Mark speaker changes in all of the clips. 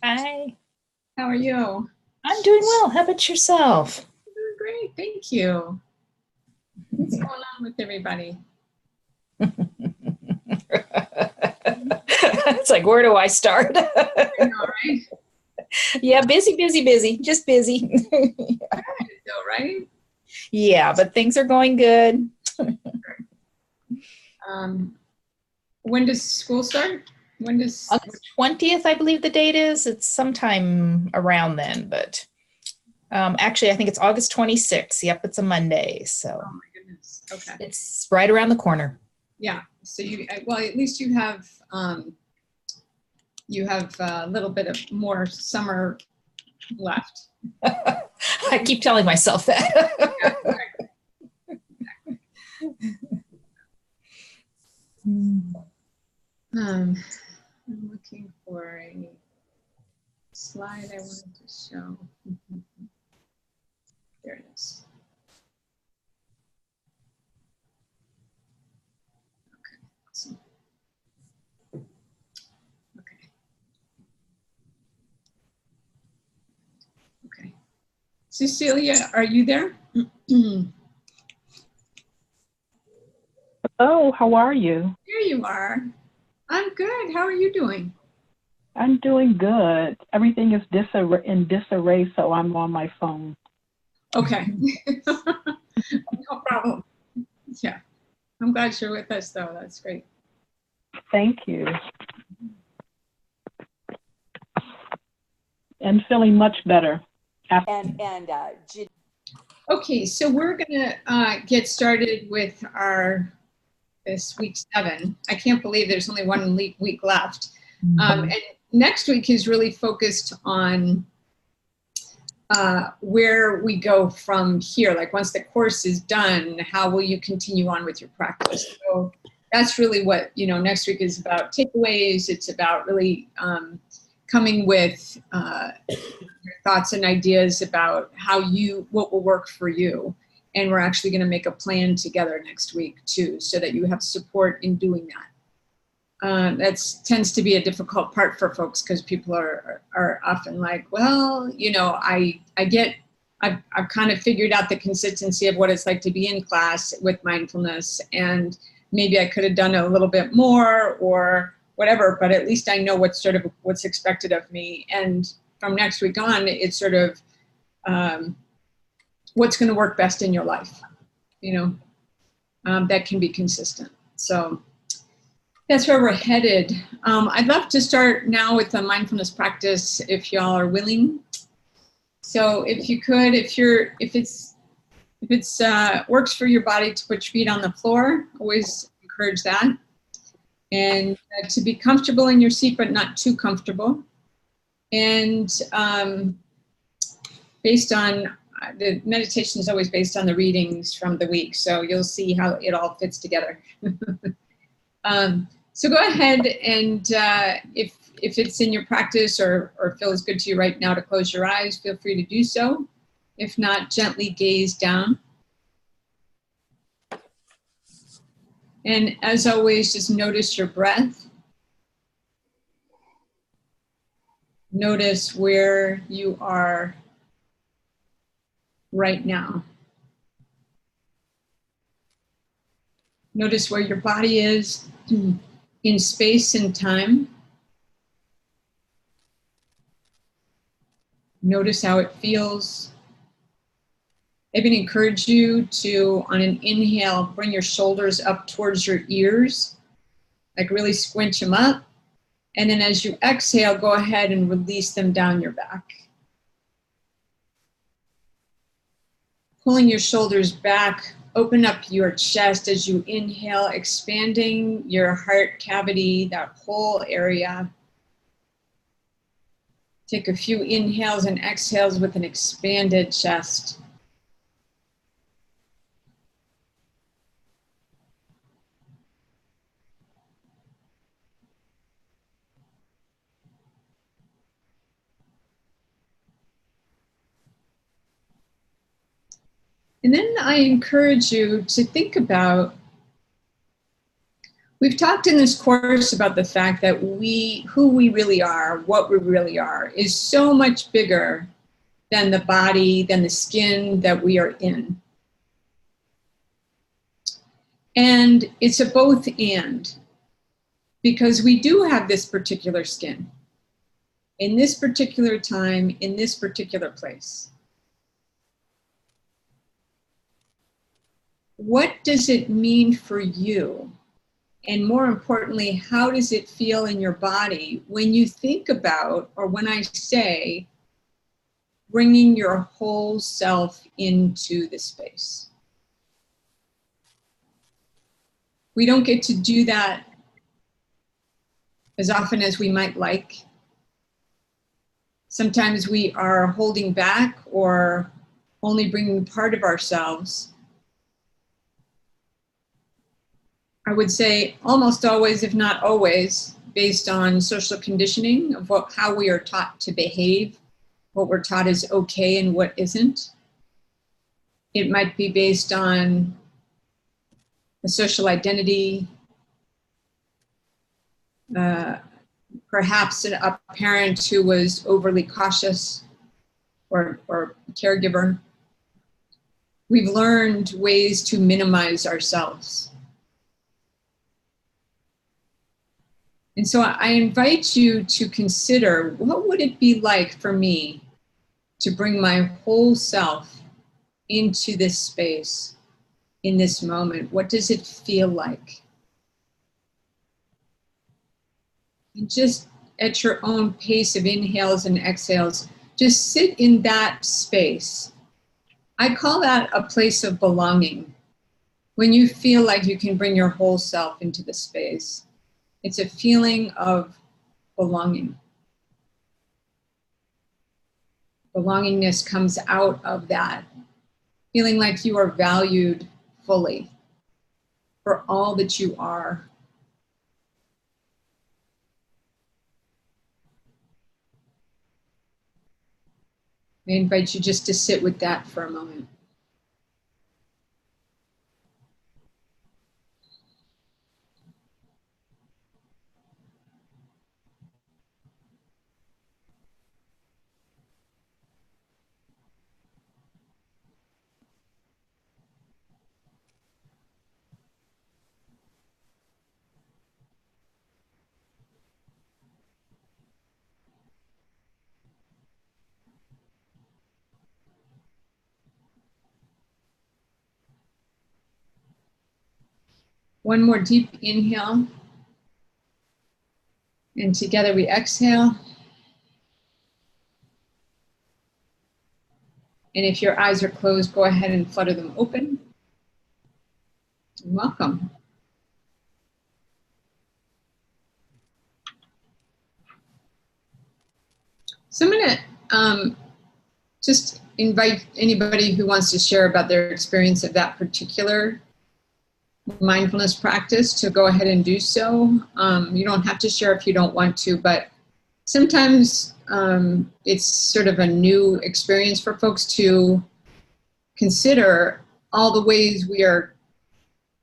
Speaker 1: Hi,
Speaker 2: How are you?
Speaker 1: I'm doing well. How about yourself?
Speaker 2: Doing great, thank you. What's going on with everybody?
Speaker 1: It's like, where do I start?
Speaker 2: I know, right?
Speaker 1: Yeah, busy, busy, busy, just busy.
Speaker 2: Still, right?
Speaker 1: Yeah, but things are going good.
Speaker 2: Um, when does school start? When does?
Speaker 1: August 20th, I believe the date is. It's sometime around then, but actually, I think it's August 26th. Yep, it's a Monday.
Speaker 2: Oh
Speaker 1: So
Speaker 2: my goodness. Okay.
Speaker 1: it's right around the corner.
Speaker 2: Yeah. So well, at least you have a little bit of more summer left.
Speaker 1: I keep telling myself
Speaker 2: Yeah.
Speaker 1: that.
Speaker 2: Um, I'm looking for a slide I wanted to show. There it is. Okay. Awesome. Okay. Okay. Cecilia, are you there?
Speaker 3: Oh, how are you?
Speaker 2: There you are. I'm good. How are you doing?
Speaker 3: I'm doing good. Everything is in disarray, so I'm on my phone.
Speaker 2: Okay. No problem. Yeah. I'm glad you're with us, though. That's great.
Speaker 3: Thank you. And feeling much better.
Speaker 2: Okay, so we're going to get started with our this week 7. I can't believe there's only one week left. And next week is really focused on where we go from here. Like once the course is done, how will you continue on with your practice? So that's really what next week is about. Takeaways. It's about really coming with your thoughts and ideas about what will work for you. And we're actually going to make a plan together next week too, so that you have support in doing that. That tends to be a difficult part for folks because people are often like, well, I've kind of figured out the consistency of what it's like to be in class with mindfulness, and maybe I could have done a little bit more or whatever, but at least I know what's expected of me. And from next week on, it's sort of what's going to work best in your life, that can be consistent. So that's where we're headed. I'd love to start now with a mindfulness practice if y'all are willing. So if you could, if it's works for your body to put your feet on the floor, always encourage that. And to be comfortable in your seat, but not too comfortable. And based on the meditation is always based on the readings from the week. So you'll see how it all fits together. So go ahead and if it's in your practice or feels good to you right now to close your eyes, feel free to do so. If not, gently gaze down. And as always, just notice your breath. Notice where you are right now. Notice where your body is in space and time. Notice how it feels. I even encourage you to, on an inhale, bring your shoulders up towards your ears, like really squinch them up. And then as you exhale, go ahead and release them down your back. Pulling your shoulders back, open up your chest as you inhale, expanding your heart cavity, that whole area. Take a few inhales and exhales with an expanded chest. And then I encourage you to think about We've talked in this course about the fact that who we really are, what we really are, is so much bigger than the body, than the skin that we are in. And it's a both and, because we do have this particular skin in this particular time, in this particular place. What does it mean for you? And more importantly, how does it feel in your body when you think about, or when I say, bringing your whole self into the space? We don't get to do that as often as we might like. Sometimes we are holding back or only bringing part of ourselves. I would say almost always, if not always, based on social conditioning of how we are taught to behave, what we're taught is okay and what isn't. It might be based on a social identity, perhaps a parent who was overly cautious, or caregiver. We've learned ways to minimize ourselves. And so I invite you to consider, what would it be like for me to bring my whole self into this space, in this moment? What does it feel like? And just at your own pace of inhales and exhales, just sit in that space. I call that a place of belonging. When you feel like you can bring your whole self into the space, it's a feeling of belonging. Belongingness comes out of that, feeling like you are valued fully for all that you are. I invite you just to sit with that for a moment. One more deep inhale. And together we exhale. And if your eyes are closed, go ahead and flutter them open. Welcome. So I'm going to just invite anybody who wants to share about their experience of that particular mindfulness practice to go ahead and do so. You don't have to share if you don't want to, but sometimes it's sort of a new experience for folks to consider all the ways we are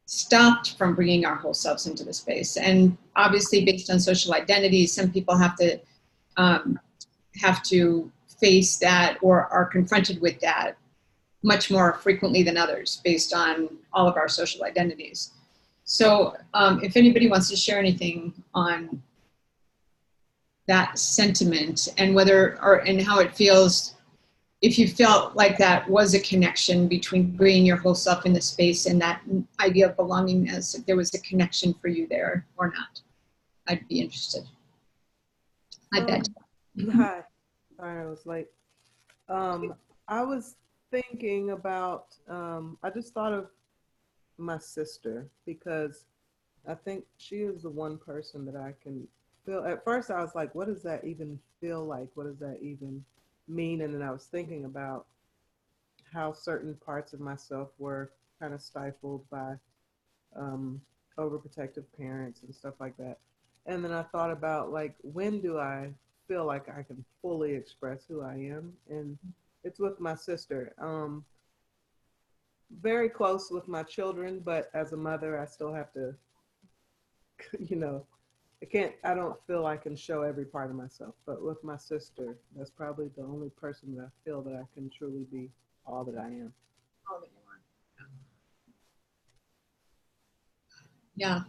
Speaker 2: stopped from bringing our whole selves into the space. And obviously based on social identities, some people have to face that or are confronted with that much more frequently than others based on all of our social identities. So if anybody wants to share anything on that sentiment and and how it feels, if you felt like that was a connection between bringing your whole self in the space and that idea of belongingness, if there was a connection for you there or not, I'd be interested. I bet.
Speaker 4: Hi, sorry I was late. I was thinking about, I just thought of my sister because I think she is the one person that I can feel. At first I was like, what does that even feel like? What does that even mean? And then I was thinking about how certain parts of myself were kind of stifled by overprotective parents and stuff like that. And then I thought about, like, when do I feel like I can fully express who I am? And it's with my sister. Very close with my children, but as a mother, I still have to you know, I don't feel I can show every part of myself, but with my sister, that's probably the only person that I feel that I can truly be all that I am.
Speaker 2: All that you are. Yeah.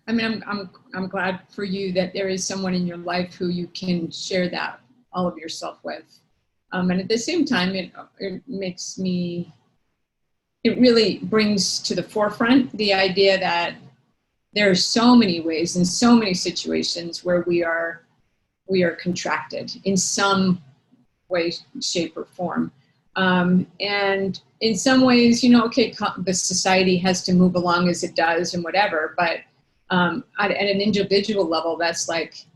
Speaker 2: I mean, I'm glad for you that there is someone in your life who you can share that all of yourself with. And at the same time, it really brings to the forefront the idea that there are so many ways and so many situations where we are contracted in some way, shape, or form. And in some ways, okay, the society has to move along as it does and whatever, but at an individual level, that's like,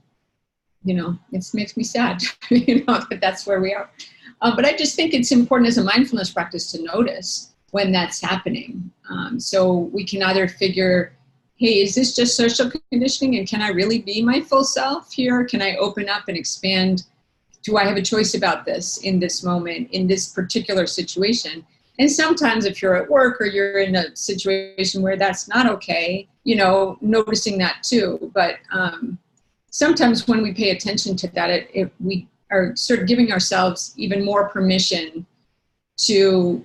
Speaker 2: it makes me sad, that that's where we are. But I just think it's important as a mindfulness practice to notice when that's happening. So we can either figure, hey, is this just social conditioning? And can I really be my full self here? Can I open up and expand? Do I have a choice about this in this moment, in this particular situation? And sometimes if you're at work or you're in a situation where that's not okay, noticing that too. But sometimes when we pay attention to that, we are sort of giving ourselves even more permission to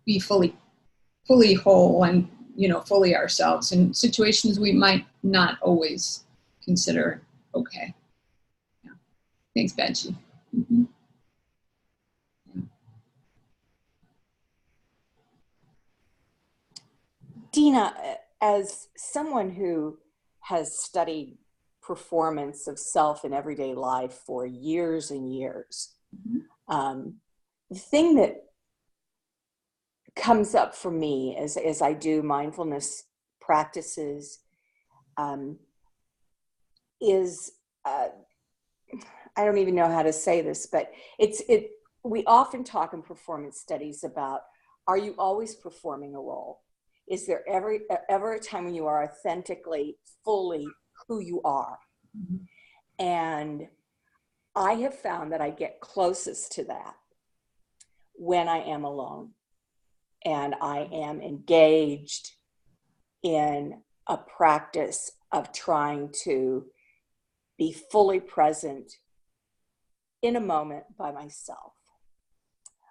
Speaker 2: be fully whole and, fully ourselves in situations we might not always consider okay. Yeah. Thanks, Benji. Mm-hmm.
Speaker 5: Dina, as someone who has studied performance of self in everyday life for years and years, the thing that comes up for me as I do mindfulness practices is, I don't even know how to say this, but we often talk in performance studies about, are you always performing a role? Is there ever a time when you are authentically, fully who you are? Mm-hmm. And I have found that I get closest to that when I am alone and I am engaged in a practice of trying to be fully present in a moment by myself.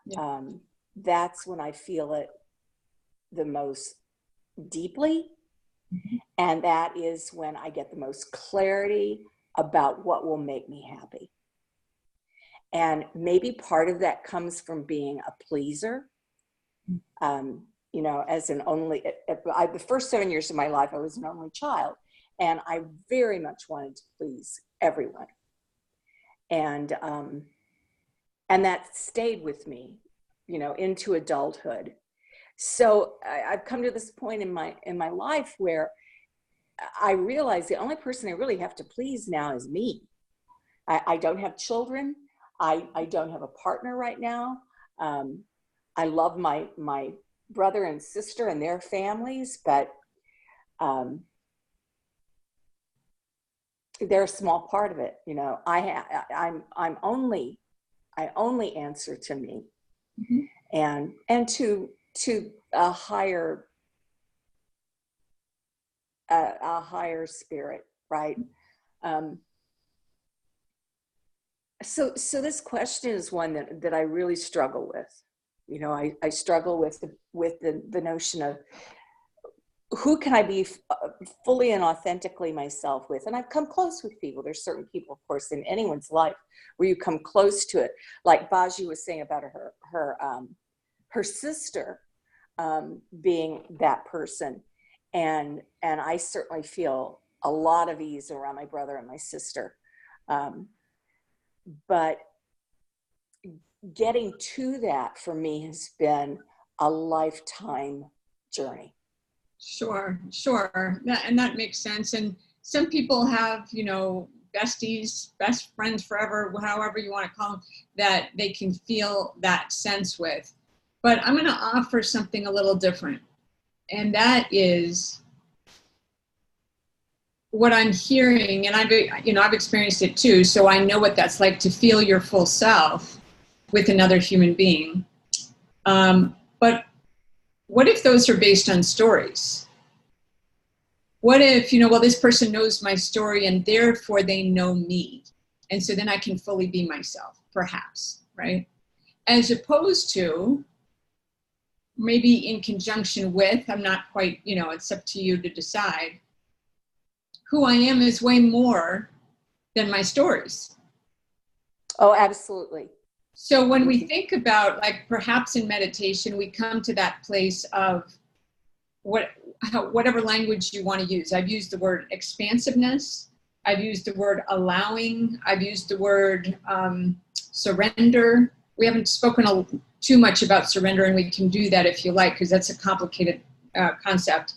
Speaker 5: Yeah. That's when I feel it the most deeply. Mm-hmm. And that is when I get the most clarity about what will make me happy. And maybe part of that comes from being a pleaser. As an only, the first 7 years of my life, I was an only child, and I very much wanted to please everyone. And that stayed with me, into adulthood. So I've come to this point in my life where I realize the only person I really have to please now is me. I don't have children. I don't have a partner right now. I love my brother and sister and their families, but they're a small part of it. I only answer to me. Mm-hmm. and to a higher spirit, right? So this question is one that I really struggle with. I struggle with the notion of who can I be fully and authentically myself with? And I've come close with people. There's certain people, of course, in anyone's life where you come close to it. Like Baji was saying about her sister being that person. And I certainly feel a lot of ease around my brother and my sister. But getting to that for me has been a lifetime journey.
Speaker 2: Sure. That makes sense. And some people have, besties, best friends forever, however you want to call them, that they can feel that sense with. But I'm going to offer something a little different. And that is what I'm hearing, and I've experienced it too, so I know what that's like to feel your full self with another human being. But what if those are based on stories? What if, well, this person knows my story and therefore they know me. And so then I can fully be myself, perhaps, right? As opposed to maybe in conjunction with, I'm not quite, it's up to you to decide, who I am is way more than my stories.
Speaker 5: Oh, absolutely.
Speaker 2: So when we think about, like, perhaps in meditation, we come to that place of whatever language you want to use. I've used the word expansiveness. I've used the word allowing. I've used the word surrender. We haven't spoken too much about surrender, and we can do that if you like, because that's a complicated concept.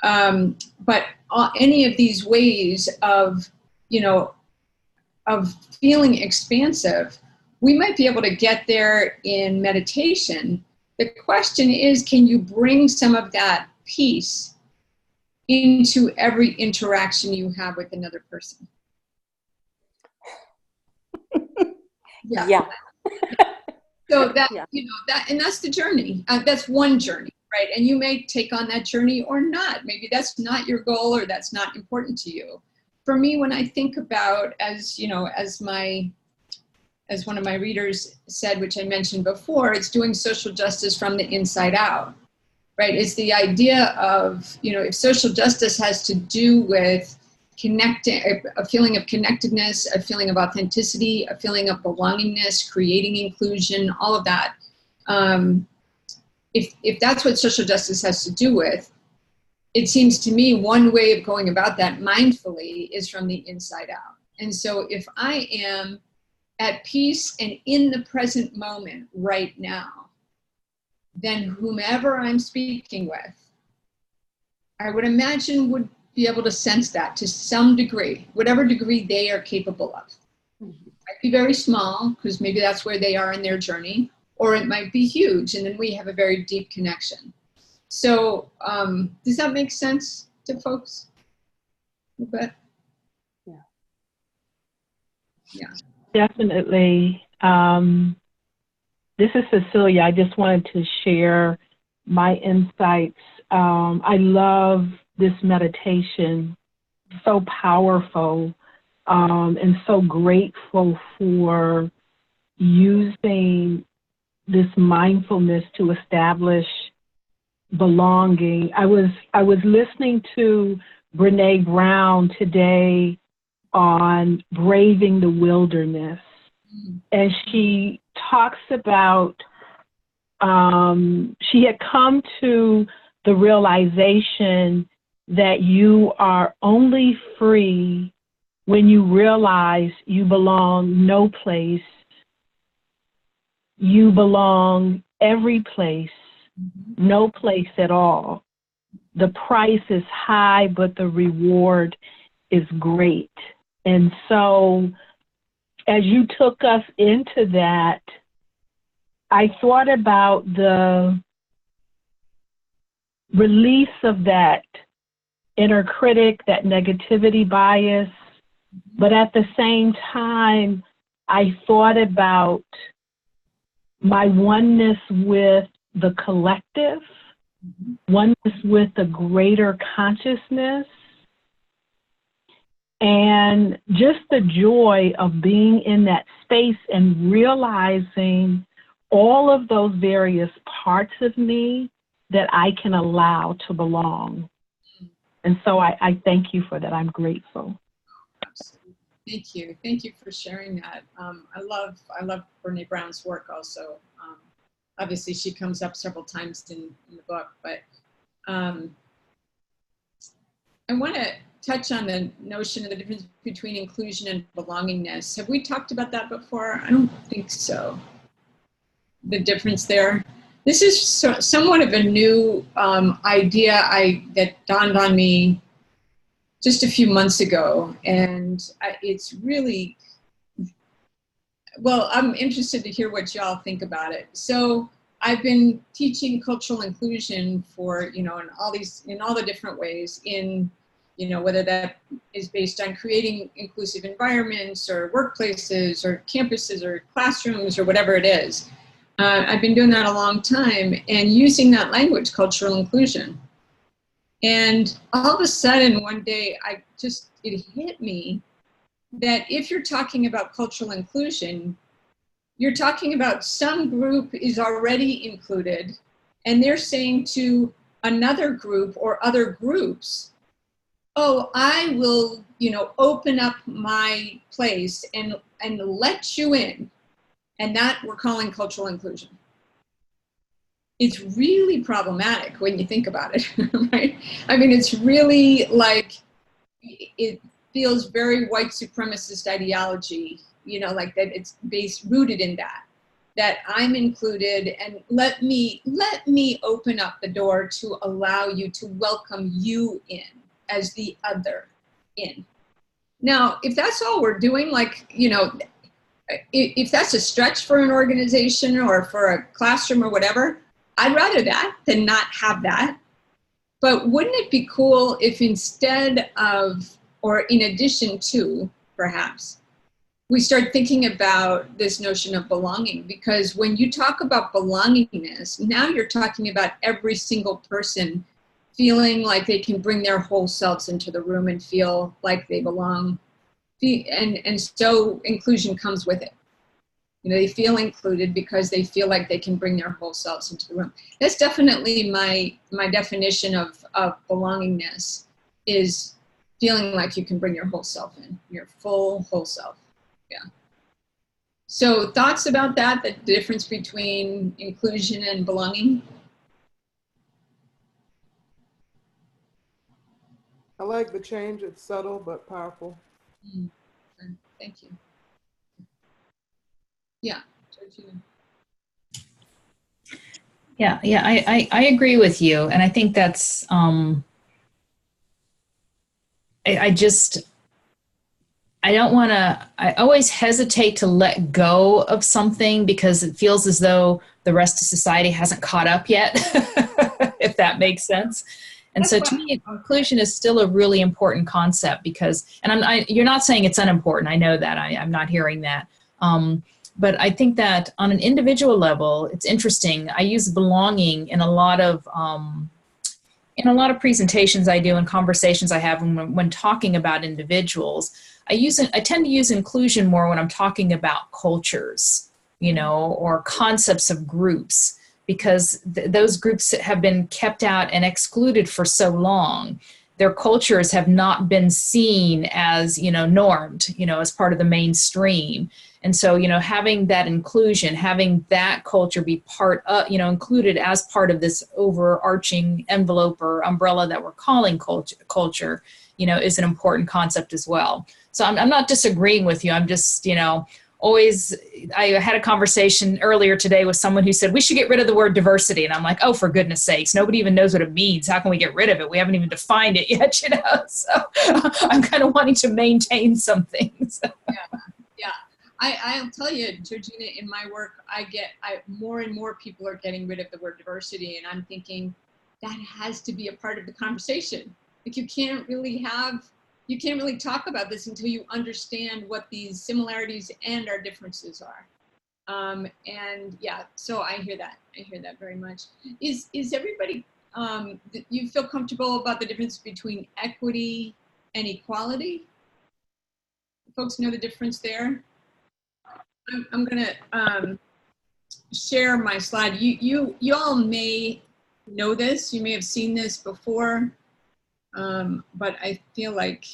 Speaker 2: But any of these ways of, of feeling expansive, we might be able to get there in meditation. The question is, can you bring some of that peace into every interaction you have with another person?
Speaker 5: Yeah.
Speaker 2: So that, and that's the journey. That's one journey, right? And you may take on that journey or not. Maybe that's not your goal, or that's not important to you. For me, when I think about, as one of my readers said, which I mentioned before, it's doing social justice from the inside out, right? It's the idea of, if social justice has to do with connecting, a feeling of connectedness, a feeling of authenticity, a feeling of belongingness, creating inclusion, all of that. If that's what social justice has to do with, it seems to me one way of going about that mindfully is from the inside out. And so if I am at peace and in the present moment right now, then whomever I'm speaking with, I would imagine would be able to sense that to some degree, whatever degree they are capable of.
Speaker 5: Mm-hmm.
Speaker 2: It might be very small, because maybe that's where they are in their journey, or it might be huge, and then we have a very deep connection. So does that make sense to folks? A bit? Yeah.
Speaker 3: Definitely. This is Cecilia. I just wanted to share my insights. I love this meditation, so powerful, and so grateful for using this mindfulness to establish belonging. I was listening to Brene Brown today on braving the wilderness, and she talks about she had come to the realization that you are only free when you realize you belong no place. You belong every place, no place at all. The price is high, but the reward is great. And so as you took us into that, I thought about the release of that inner critic, that negativity bias, but at the same time, I thought about my oneness with the collective, oneness with the greater consciousness, and just the joy of being in that space and realizing all of those various parts of me that I can allow to belong. And so I thank you for that. I'm grateful.
Speaker 2: Absolutely. Thank you. Thank you for sharing that. I love Brene Brown's work also. Obviously, she comes up several times in the book, but I want to touch on the notion of the difference between inclusion and belongingness. Have we talked about that before? I don't think so. The difference there. This is somewhat of a new idea that dawned on me just a few months ago, and it's really, well, I'm interested to hear what y'all think about it. So I've been teaching cultural inclusion for, in all the different ways, in, whether that is based on creating inclusive environments or workplaces or campuses or classrooms or whatever it is. I've been doing that a long time and using that language, cultural inclusion. And all of a sudden, one day, it hit me that if you're talking about cultural inclusion, you're talking about some group is already included, and they're saying to another group or other groups, oh, I will, open up my place and let you in. And that we're calling cultural inclusion. It's really problematic when you think about it, right? I mean, it's really like, it feels very white supremacist ideology, like that it's rooted in that I'm included, and let me open up the door to allow you, to welcome you in as the other in. Now, if that's all we're doing, like, if that's a stretch for an organization or for a classroom or whatever, I'd rather that than not have that. But wouldn't it be cool if instead of, or in addition to, perhaps, we start thinking about this notion of belonging? Because when you talk about belongingness, now you're talking about every single person feeling like they can bring their whole selves into the room and feel like they belong. And so inclusion comes with it. They feel included because they feel like they can bring their whole selves into the room. That's definitely my definition of belongingness, is feeling like you can bring your whole self in, your full whole self. Yeah. So thoughts about that, the difference between inclusion and belonging?
Speaker 4: I like the change. It's subtle but powerful.
Speaker 2: Thank you. Yeah.
Speaker 1: Yeah, I agree with you. And I think that's, I don't want to, I always hesitate to let go of something because it feels as though the rest of society hasn't caught up yet, if that makes sense. And so to me, inclusion is still a really important concept because, and you're not saying it's unimportant. I know that. I'm not hearing that. But I think that on an individual level, it's interesting. I use belonging in a lot of presentations I do and conversations I have when talking about individuals. I tend to use inclusion more when I'm talking about cultures, or concepts of groups, because those groups have been kept out and excluded for so long. Their cultures have not been seen as, normed, as part of the mainstream. And so, having that inclusion, having that culture be part of, included as part of this overarching envelope or umbrella that we're calling culture, is an important concept as well. So I'm not disagreeing with you. I'm just, I had a conversation earlier today with someone who said we should get rid of the word diversity. And I'm like, oh, for goodness sakes, nobody even knows what it means. How can we get rid of it? We haven't even defined it yet, So I'm kind of wanting to maintain some things.
Speaker 2: Yeah. I'll tell you, Georgina, in my work, more and more people are getting rid of the word diversity. And I'm thinking that has to be a part of the conversation. Like you can't really talk about this until you understand what these similarities and our differences are. And yeah, so I hear that very much. Is everybody, you feel comfortable about the difference between equity and equality? Folks know the difference there? I'm gonna share my slide. You all may know this, you may have seen this before, but I feel like,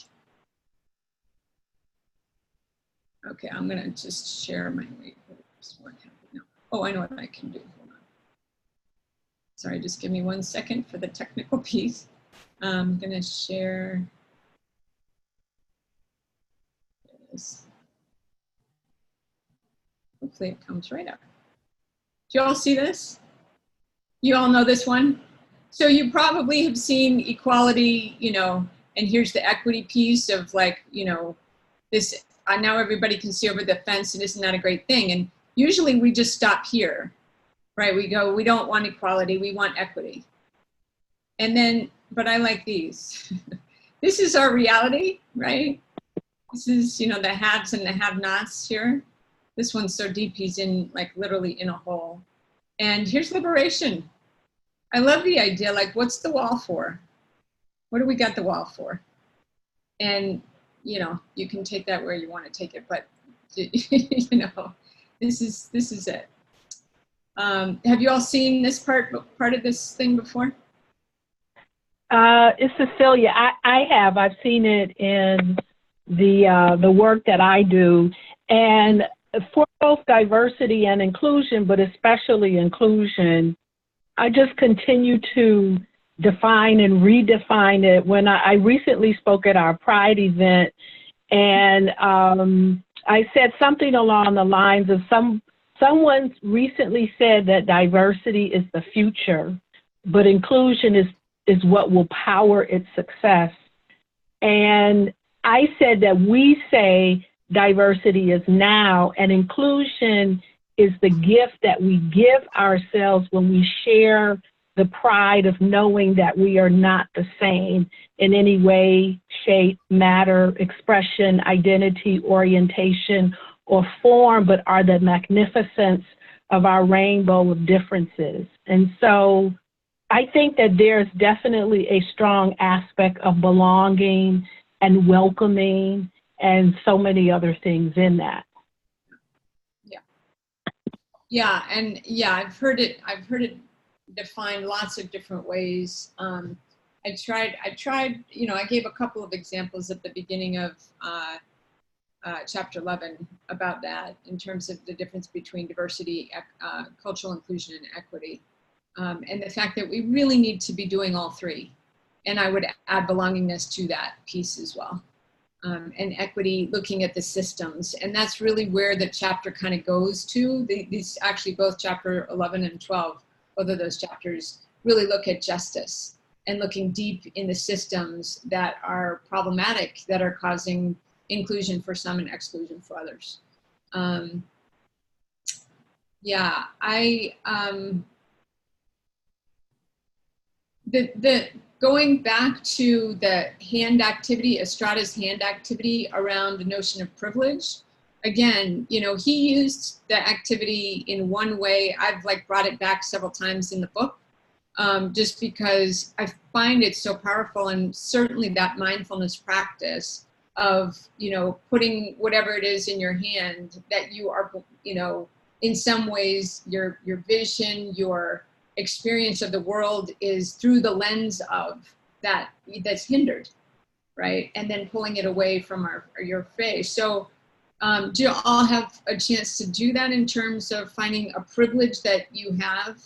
Speaker 2: okay, I'm gonna just share my, oh, I know what I can do, hold on. Sorry, just give me 1 second for the technical piece. I'm gonna share this. Hopefully it comes right up. Do you all see this? You all know this one? So you probably have seen equality, and here's the equity piece of like, this, now everybody can see over the fence, and isn't that a great thing? And usually we just stop here, right? We go, we don't want equality, we want equity. And then, but I like these. This is our reality, right? This is, the haves and the have-nots here. This one's so deep, he's in like literally in a hole. And here's liberation. I love the idea, like what's the wall for? What do we got the wall for? And, you know, you can take that where you want to take it, but, you know, this is it. Have you all seen this part of this thing before?
Speaker 3: It's Cecilia. I have. I've seen it in the work that I do. And for both diversity and inclusion, but especially inclusion, I just continue to define and redefine it. When I recently spoke at our Pride event, and I said something along the lines of someone recently said that diversity is the future, but inclusion is what will power its success. And I said that we say diversity is now, and inclusion is the gift that we give ourselves when we share the pride of knowing that we are not the same in any way, shape, matter, expression, identity, orientation, or form, but are the magnificence of our rainbow of differences. And so I think that there's definitely a strong aspect of belonging and welcoming and so many other things in that.
Speaker 2: Yeah, and yeah, I've heard it defined lots of different ways. I tried, you know, I gave a couple of examples at the beginning of chapter 11 about that in terms of the difference between diversity, cultural inclusion, and equity. And the fact that we really need to be doing all three. And I would add belongingness to that piece as well. And equity, looking at the systems. And that's really where the chapter kind of goes to. These actually both chapter 11 and 12, both of those chapters really look at justice and looking deep in the systems that are problematic, that are causing inclusion for some and exclusion for others. Going back to the hand activity, Estrada's hand activity around the notion of privilege, again, you know, he used the activity in one way. I've like brought it back several times in the book, just because I find it so powerful, and certainly that mindfulness practice of, you know, putting whatever it is in your hand that you are, you know, in some ways your vision, your experience of the world is through the lens of that's hindered, right? And then pulling it away from your face. So do you all have a chance to do that in terms of finding a privilege that you have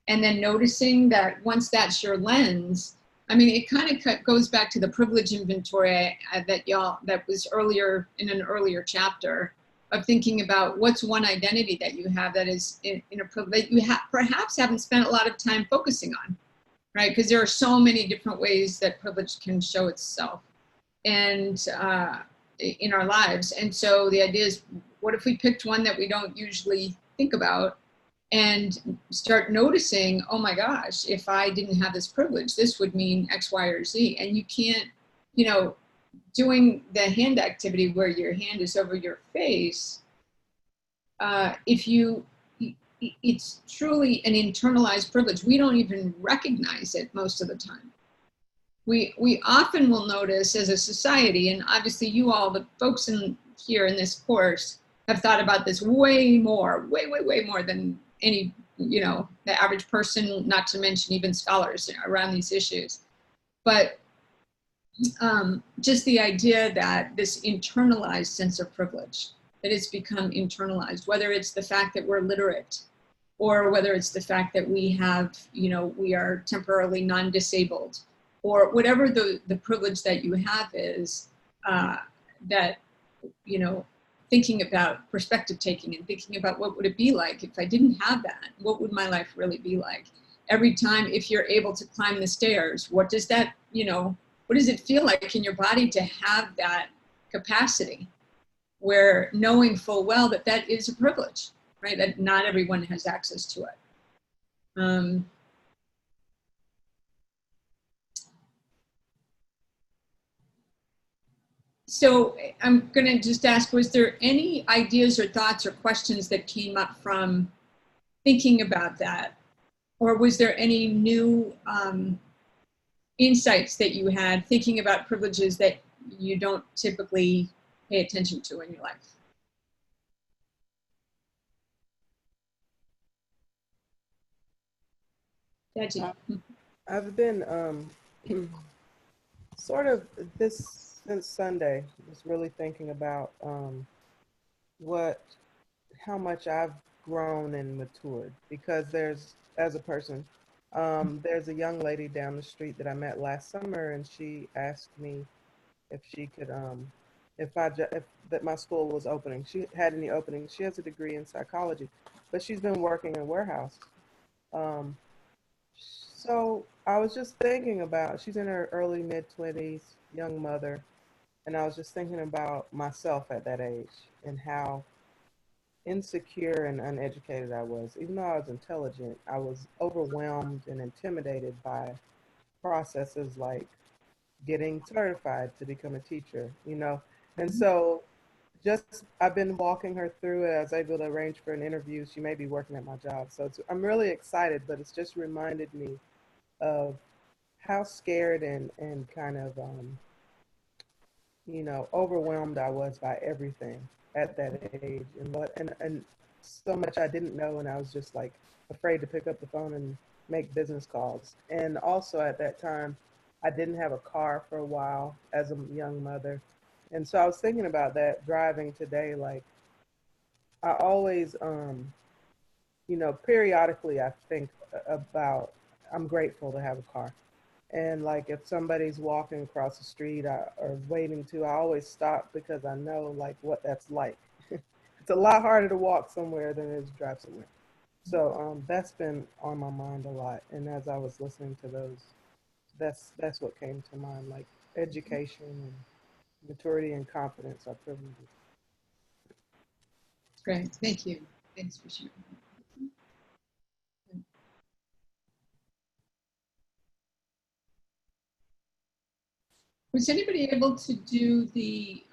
Speaker 2: and then noticing that once that's your lens, I mean, it kind of goes back to the privilege inventory that was earlier in an earlier chapter, of thinking about what's one identity that you have that is in a privilege that you perhaps haven't spent a lot of time focusing on, right? Because there are so many different ways that privilege can show itself and in our lives. And so the idea is, what if we picked one that we don't usually think about and start noticing, oh my gosh, if I didn't have this privilege, this would mean X, Y, or Z. And you can't, you know, doing the hand activity where your hand is over your face, it's truly an internalized privilege. We don't even recognize it most of the time. We often will notice as a society, and obviously you all, the folks here in this course, have thought about this way more than any, you know, the average person, not to mention even scholars around these issues. But just the idea that this internalized sense of privilege, that it's become internalized, whether it's the fact that we're literate, or whether it's the fact that we have, you know, we are temporarily non-disabled, or whatever the privilege that you have is, that, you know, thinking about perspective taking and thinking about what would it be like if I didn't have that? What would my life really be like? Every time, if you're able to climb the stairs, what does that, you know, what does it feel like in your body to have that capacity, where knowing full well that that is a privilege, right? That not everyone has access to it. So I'm going to just ask, was there any ideas or thoughts or questions that came up from thinking about that? Or was there any new insights that you had thinking about privileges that you don't typically pay attention to in your life? Daddy.
Speaker 4: I've been sort of this since Sunday, just really thinking about what how much I've grown and matured, because as a person, there's a young lady down the street that I met last summer, and she asked me if she could, if that my school was opening. She had any openings. She has a degree in psychology, but she's been working in warehouse. Um, so I was just thinking about, she's in her early mid 20s, young mother, and I was just thinking about myself at that age and how insecure and uneducated I was. Even though I was intelligent, I was overwhelmed and intimidated by processes like getting certified to become a teacher, you know? And so just I've been walking her through it. I was able to arrange for an interview. She may be working at my job. So I'm really excited, but it's just reminded me of how scared and kind of, overwhelmed I was by everything at that age, and so much I didn't know, and I was just like afraid to pick up the phone and make business calls. And also at that time, I didn't have a car for a while as a young mother. And so I was thinking about that driving today. Like, I always, periodically I think about, I'm grateful to have a car. And like if somebody's walking across the street or waiting to, I always stop because I know like what that's like. It's a lot harder to walk somewhere than it is to drive somewhere. So that's been on my mind a lot. And as I was listening to those, that's what came to mind, like education and maturity and confidence are privileges.
Speaker 2: Great, thank you. Thanks for sharing. Was anybody able to do the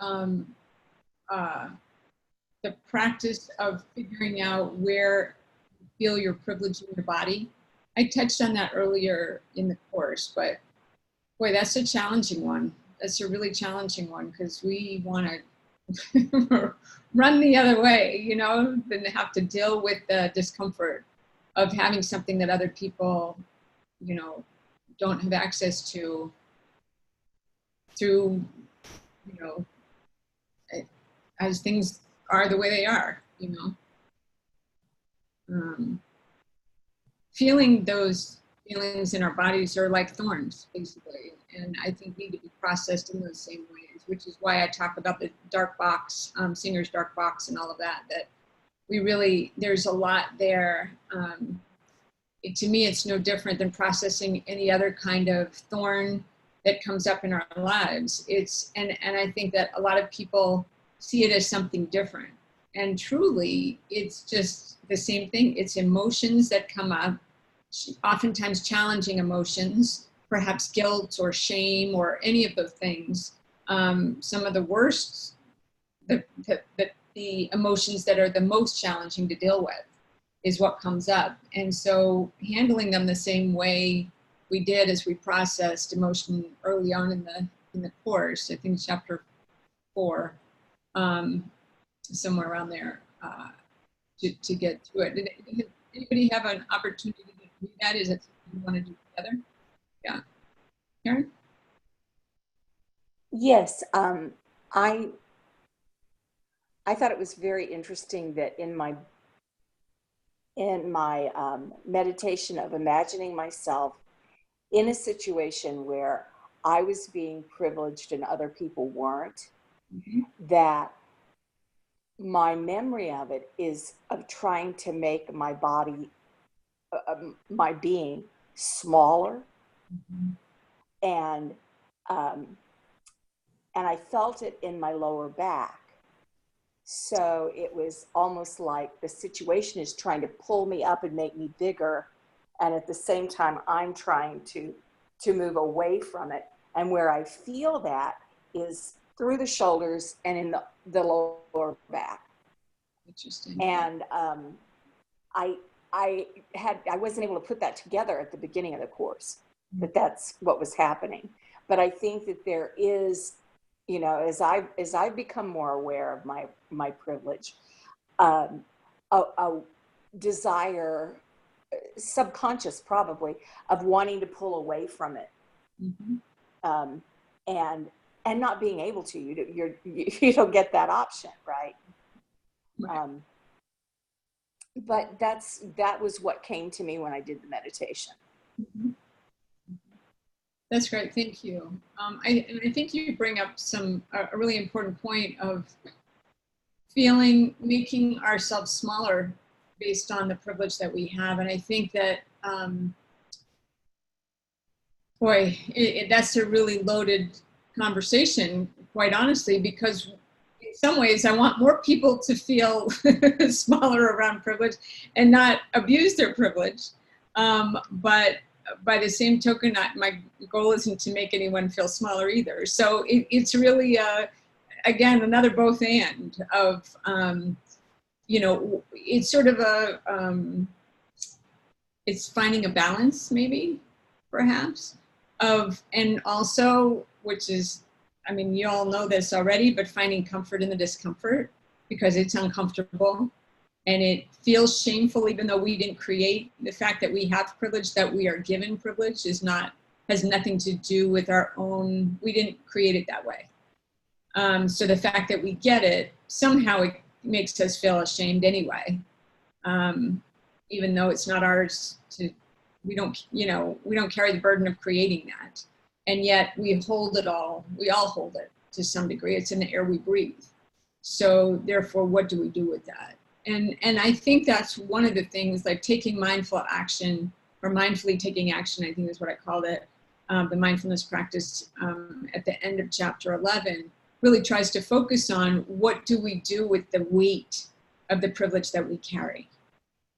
Speaker 2: practice of figuring out where you feel your privilege in your body? I touched on that earlier in the course, but boy, that's a challenging one. That's a really challenging one because we want to run the other way, you know, than have to deal with the discomfort of having something that other people, you know, don't have access to through, you know, as things are the way they are, you know. Feeling those feelings in our bodies are like thorns, basically, and I think need to be processed in those same ways, which is why I talk about the dark box, Singer's dark box and all of that, that we really, there's a lot there. To me, it's no different than processing any other kind of thorn that comes up in our lives. And I think that a lot of people see it as something different. And truly, it's just the same thing. It's emotions that come up, oftentimes challenging emotions, perhaps guilt or shame or any of those things. Some of the worst, the emotions that are the most challenging to deal with is what comes up. And so handling them the same way we did as we processed emotion early on in the course, I think chapter 4, somewhere around there, to get to it. Did anybody have an opportunity to do that? Is it something you want to do together? Yeah. Karen?
Speaker 5: Yes, I thought it was very interesting that in my meditation of imagining myself in a situation where I was being privileged and other people weren't, that my memory of it is of trying to make my body, my being smaller, and I felt it in my lower back. So it was almost like the situation is trying to pull me up and make me bigger, and at the same time I'm trying to move away from it. And where I feel that is through the shoulders and in the lower back.
Speaker 2: Interesting.
Speaker 5: And I wasn't able to put that together at the beginning of the course. that that's what was happening. But I think that there is, you know, as I've become more aware of my privilege, a desire, subconscious probably, of wanting to pull away from it, and not being able to. You don't get that option, right? But that was what came to me when I did the meditation.
Speaker 2: That's great. Thank you. I think you bring up a really important point of making ourselves smaller based on the privilege that we have. And I think that, that's a really loaded conversation, quite honestly, because in some ways I want more people to feel smaller around privilege and not abuse their privilege. But by the same token, my goal isn't to make anyone feel smaller either. So it's really, again, another both and of, you know, it's sort of it's finding a balance, maybe, perhaps, and also, which is, I mean, you all know this already, but finding comfort in the discomfort, because it's uncomfortable and it feels shameful, even though we didn't create the fact that we have privilege, that we are given privilege has nothing to do with our own, we didn't create it that way. So the fact that we get it, somehow it makes us feel ashamed anyway, even though it's not ours we don't carry the burden of creating that. And yet we hold it all, we all hold it to some degree. It's in the air we breathe. So therefore, what do we do with that? And I think that's one of the things, like taking mindful action, or mindfully taking action, I think is what I called it, the mindfulness practice at the end of chapter 11, really tries to focus on what do we do with the weight of the privilege that we carry?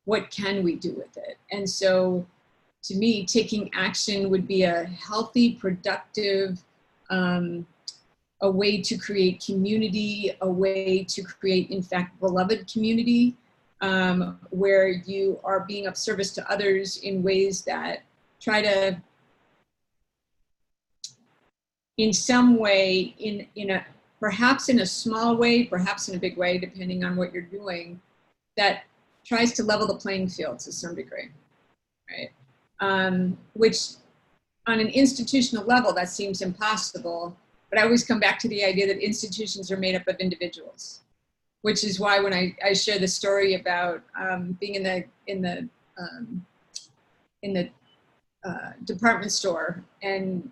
Speaker 2: What can we do with it? And so to me, taking action would be a healthy, productive, a way to create community, a way to create, in fact, beloved community, where you are being of service to others in ways that try to, in some way, perhaps in a small way, perhaps in a big way, depending on what you're doing, that tries to level the playing field to some degree, right? Which on an institutional level, that seems impossible. But I always come back to the idea that institutions are made up of individuals, which is why when I share the story about being in the department store and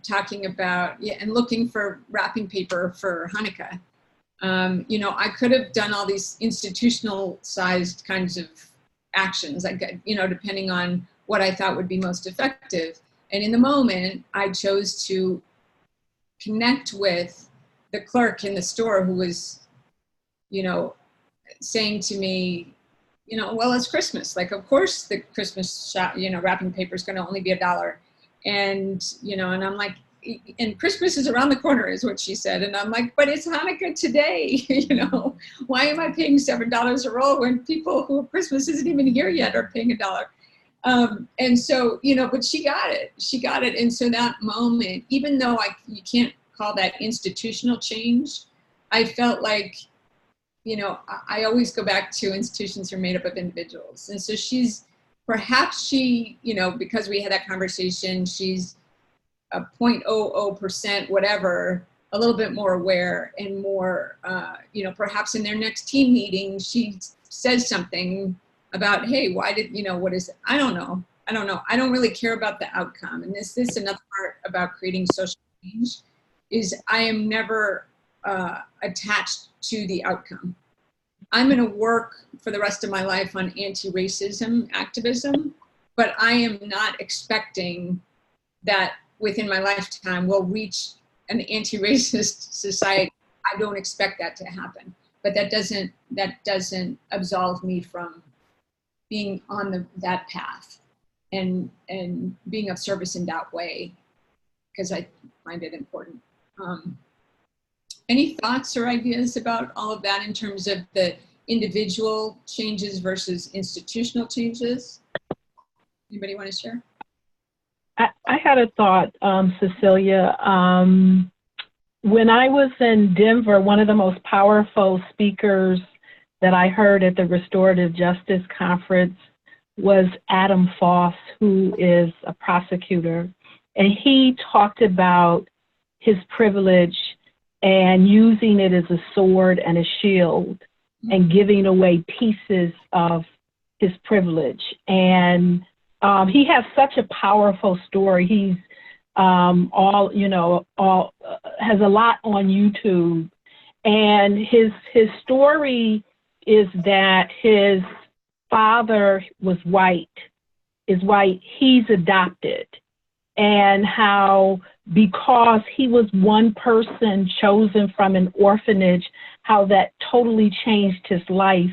Speaker 2: talking about, and looking for wrapping paper for Hanukkah. You know, I could have done all these institutional sized kinds of actions, depending on what I thought would be most effective. And in the moment, I chose to connect with the clerk in the store who was, saying to me, well, it's Christmas. Like, of course the Christmas wrapping paper is going to only be $1. And, and I'm like, and Christmas is around the corner is what she said. And I'm like, but it's Hanukkah today. Why am I paying $7 a roll when people who Christmas isn't even here yet are paying $1? And so, but she got it. And so that moment, even though you can't call that institutional change, I felt like, I always go back to institutions are made up of individuals. And so perhaps she, because we had that conversation, she's a 0.00%, whatever, a little bit more aware and more, perhaps in their next team meeting, she says something about, hey, why did, what is it? I don't know. I don't really care about the outcome. And this another part about creating social change is I am never attached to the outcome. I'm going to work for the rest of my life on anti-racism activism, but I am not expecting that within my lifetime we'll reach an anti-racist society. I don't expect that to happen, but that doesn't absolve me from being on that path and being of service in that way, because I find it important. Any thoughts or ideas about all of that in terms of the individual changes versus institutional changes? Anybody want to share?
Speaker 3: I had a thought, Cecilia. When I was in Denver, one of the most powerful speakers that I heard at the Restorative Justice Conference was Adam Foss, who is a prosecutor. And he talked about his privilege and using it as a sword and a shield and giving away pieces of his privilege. And he has such a powerful story. He's has a lot on YouTube. And his story is that his father was white, he's adopted. And how, because he was one person chosen from an orphanage, how that totally changed his life,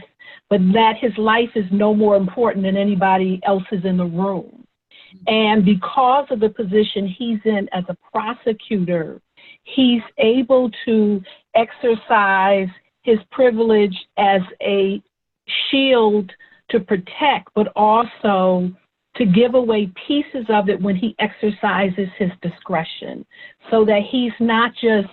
Speaker 3: but that his life is no more important than anybody else's in the room. And because of the position he's in as a prosecutor, he's able to exercise his privilege as a shield to protect, but also to give away pieces of it when he exercises his discretion, so that he's not just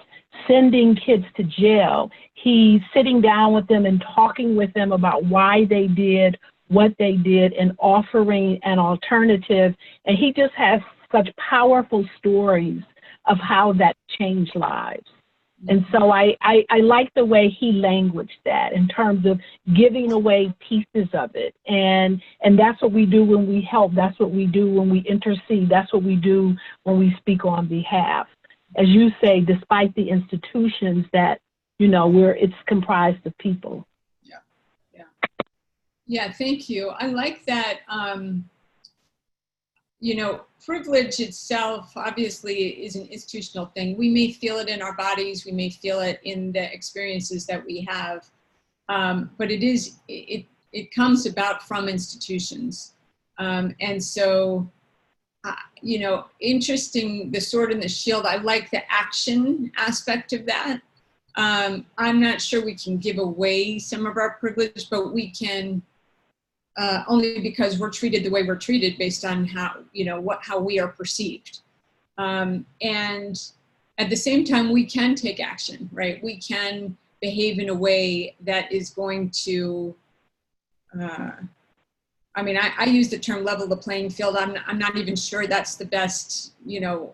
Speaker 3: sending kids to jail. He's sitting down with them and talking with them about why they did what they did and offering an alternative. And he just has such powerful stories of how that changed lives. And so I like the way he languaged that in terms of giving away pieces of it. And that's what we do when we help. That's what we do when we intercede. That's what we do when we speak on behalf. As you say, despite the institutions that, it's comprised of people.
Speaker 2: Yeah, thank you. I like that, privilege itself obviously is an institutional thing. We may feel it in our bodies, we may feel it in the experiences that we have, but it comes about from institutions. And so, interesting, the sword and the shield, I like the action aspect of that. I'm not sure we can give away some of our privilege, but we can, only because we're treated the way we're treated based on how we are perceived. And at the same time, we can take action, right? We can behave in a way that is going to, I use the term level the playing field. I'm not even sure that's the best,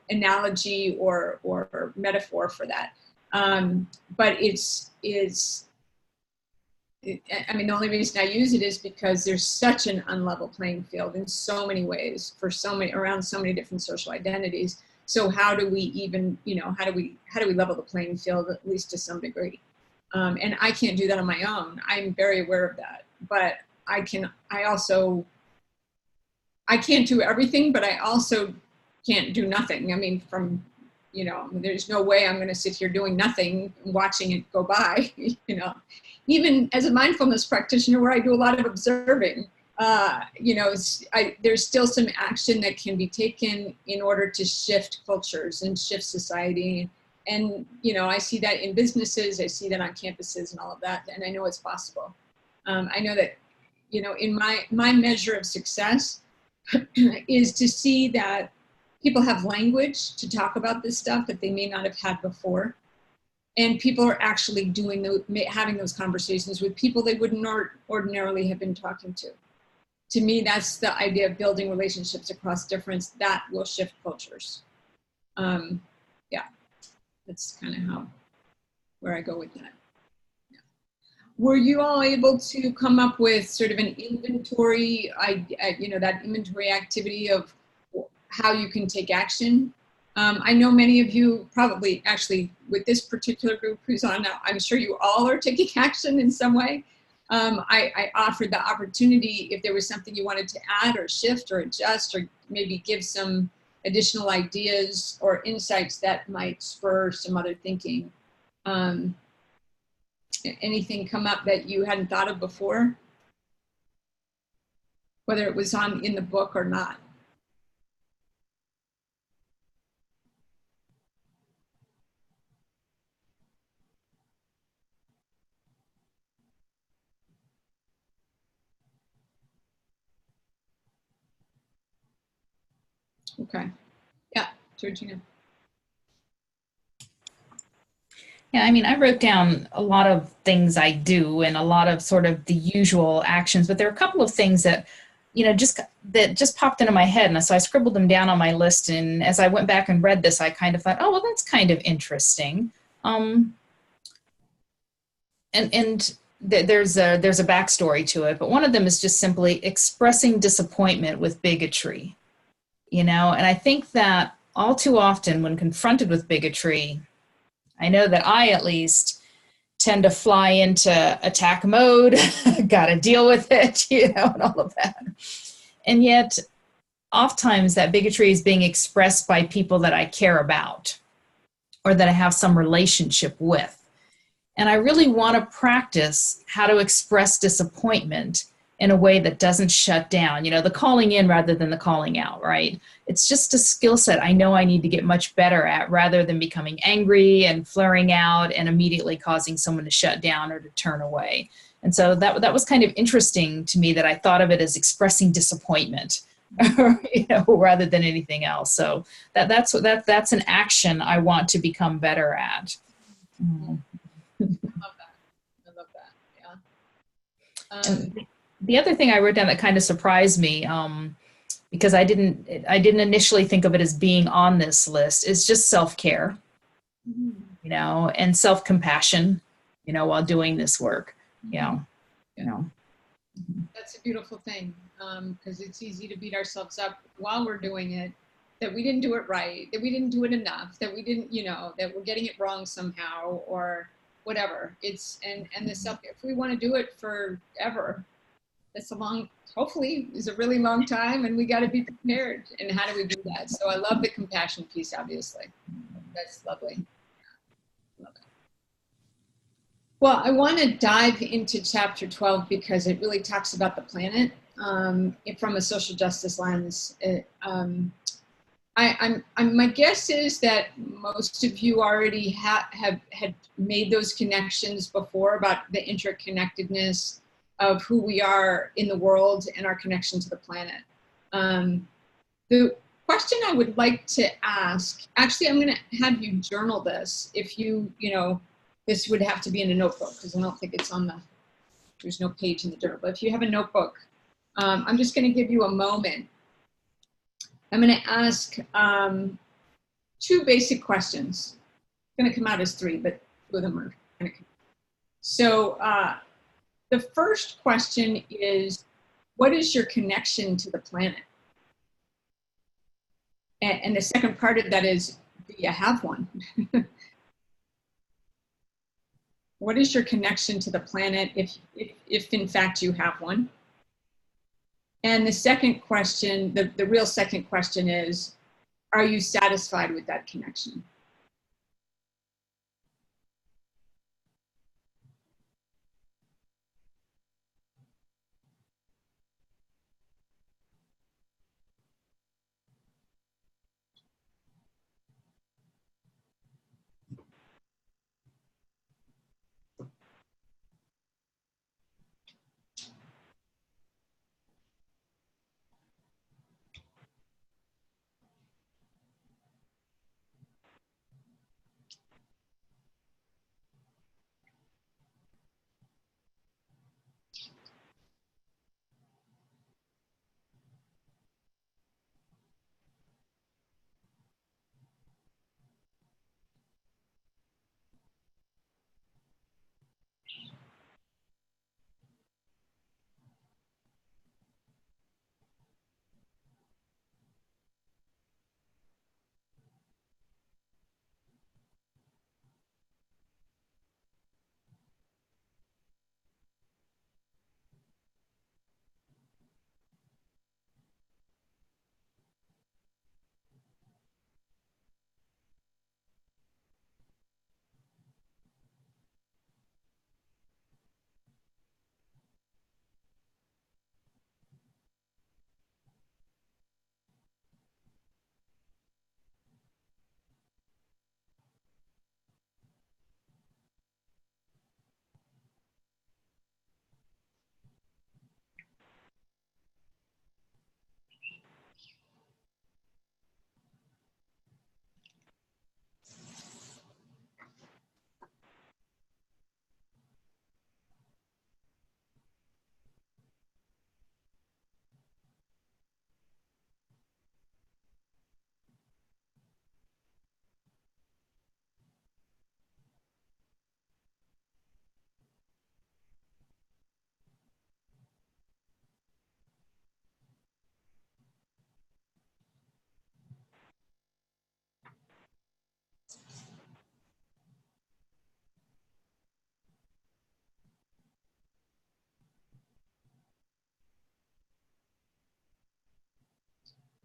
Speaker 2: analogy or metaphor for that. But the only reason I use it is because there's such an unlevel playing field in so many ways around so many different social identities. So how do we even, how do we level the playing field, at least to some degree? And I can't do that on my own. I'm very aware of that, but I can't do everything, but I also can't do nothing. There's no way I'm going to sit here doing nothing, watching it go by, Even as a mindfulness practitioner where I do a lot of observing, there's still some action that can be taken in order to shift cultures and shift society. And, I see that in businesses, I see that on campuses and all of that, and I know it's possible. I know that, in my measure of success is to see that people have language to talk about this stuff that they may not have had before. And people are actually having those conversations with people they wouldn't ordinarily have been talking to. To me, that's the idea of building relationships across difference that will shift cultures. That's kind of where I go with that. Yeah. Were you all able to come up with sort of an inventory, that inventory activity of how you can take action? I know many of you probably actually with this particular group who's on now, I'm sure you all are taking action in some way. I offered the opportunity if there was something you wanted to add or shift or adjust or maybe give some additional ideas or insights that might spur some other thinking. Anything come up that you hadn't thought of before? Whether it was in the book or not. Okay. Georgina.
Speaker 1: Yeah, I mean, I wrote down a lot of things I do and a lot of sort of the usual actions, but there are a couple of things that, just popped into my head, and so I scribbled them down on my list. And as I went back and read this, I kind of thought, oh, well, that's kind of interesting. Um, and there's a backstory to it, but one of them is just simply expressing disappointment with bigotry. And I think that all too often, when confronted with bigotry, I know that I at least tend to fly into attack mode, got to deal with it, and all of that. And yet, oftentimes that bigotry is being expressed by people that I care about or that I have some relationship with. And I really want to practice how to express disappointment in a way that doesn't shut down, the calling in rather than the calling out, right? It's just a skill set I know I need to get much better at, rather than becoming angry and flaring out and immediately causing someone to shut down or to turn away. And so that was kind of interesting to me, that I thought of it as expressing disappointment, rather than anything else. So that's an action I want to become better at. Mm.
Speaker 2: I love that. Yeah.
Speaker 1: The other thing I wrote down that kind of surprised me, because I didn't initially think of it as being on this list, is just self-care, and self-compassion, while doing this work.
Speaker 2: That's a beautiful thing, because it's easy to beat ourselves up while we're doing it, that we didn't do it right, that we didn't do it enough, that we didn't, that we're getting it wrong somehow, or whatever. It's and the self, if we want to do it forever, that's hopefully is a really long time, and we got to be prepared. And how do we do that? So I love the compassion piece, obviously. That's lovely. Love it. Well, I want to dive into chapter 12 because it really talks about the planet from a social justice lens. My guess is that most of you already had made those connections before about the interconnectedness of who we are in the world and our connection to the planet. The question I would like to ask, actually, I'm going to have you journal this. If this would have to be in a notebook, because I don't think it's there's no page in the journal. But if you have a notebook, I'm just going to give you a moment. I'm going to ask two basic questions. It's going to come out as three, but two of them are going to come. So the first question is, what is your connection to the planet? And the second part of that is, do you have one? What is your connection to the planet, if in fact you have one? And the second question, the real second question is, are you satisfied with that connection?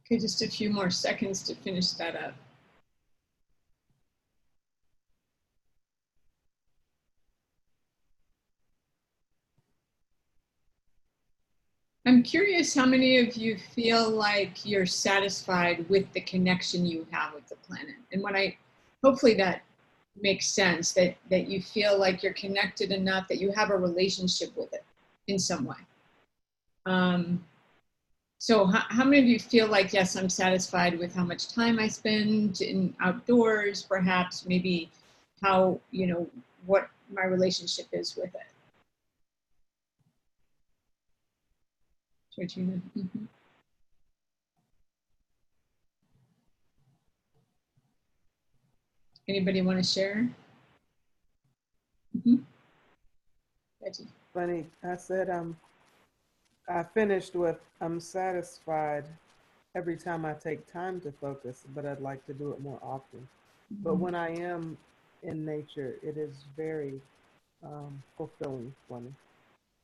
Speaker 2: Okay, just a few more seconds to finish that up. I'm curious how many of you feel like you're satisfied with the connection you have with the planet. And hopefully that makes sense, that you feel like you're connected enough that you have a relationship with it in some way. So how many of you feel like, yes, I'm satisfied with how much time I spend in outdoors, perhaps maybe how, what my relationship is with it? Georgina? Mm-hmm. Anybody want to share? Mm-hmm. Betty.
Speaker 4: Funny, I said I finished with I'm satisfied every time I take time to focus, but I'd like to do it more often.
Speaker 2: Mm-hmm.
Speaker 4: But when I am in nature, it is very fulfilling for me.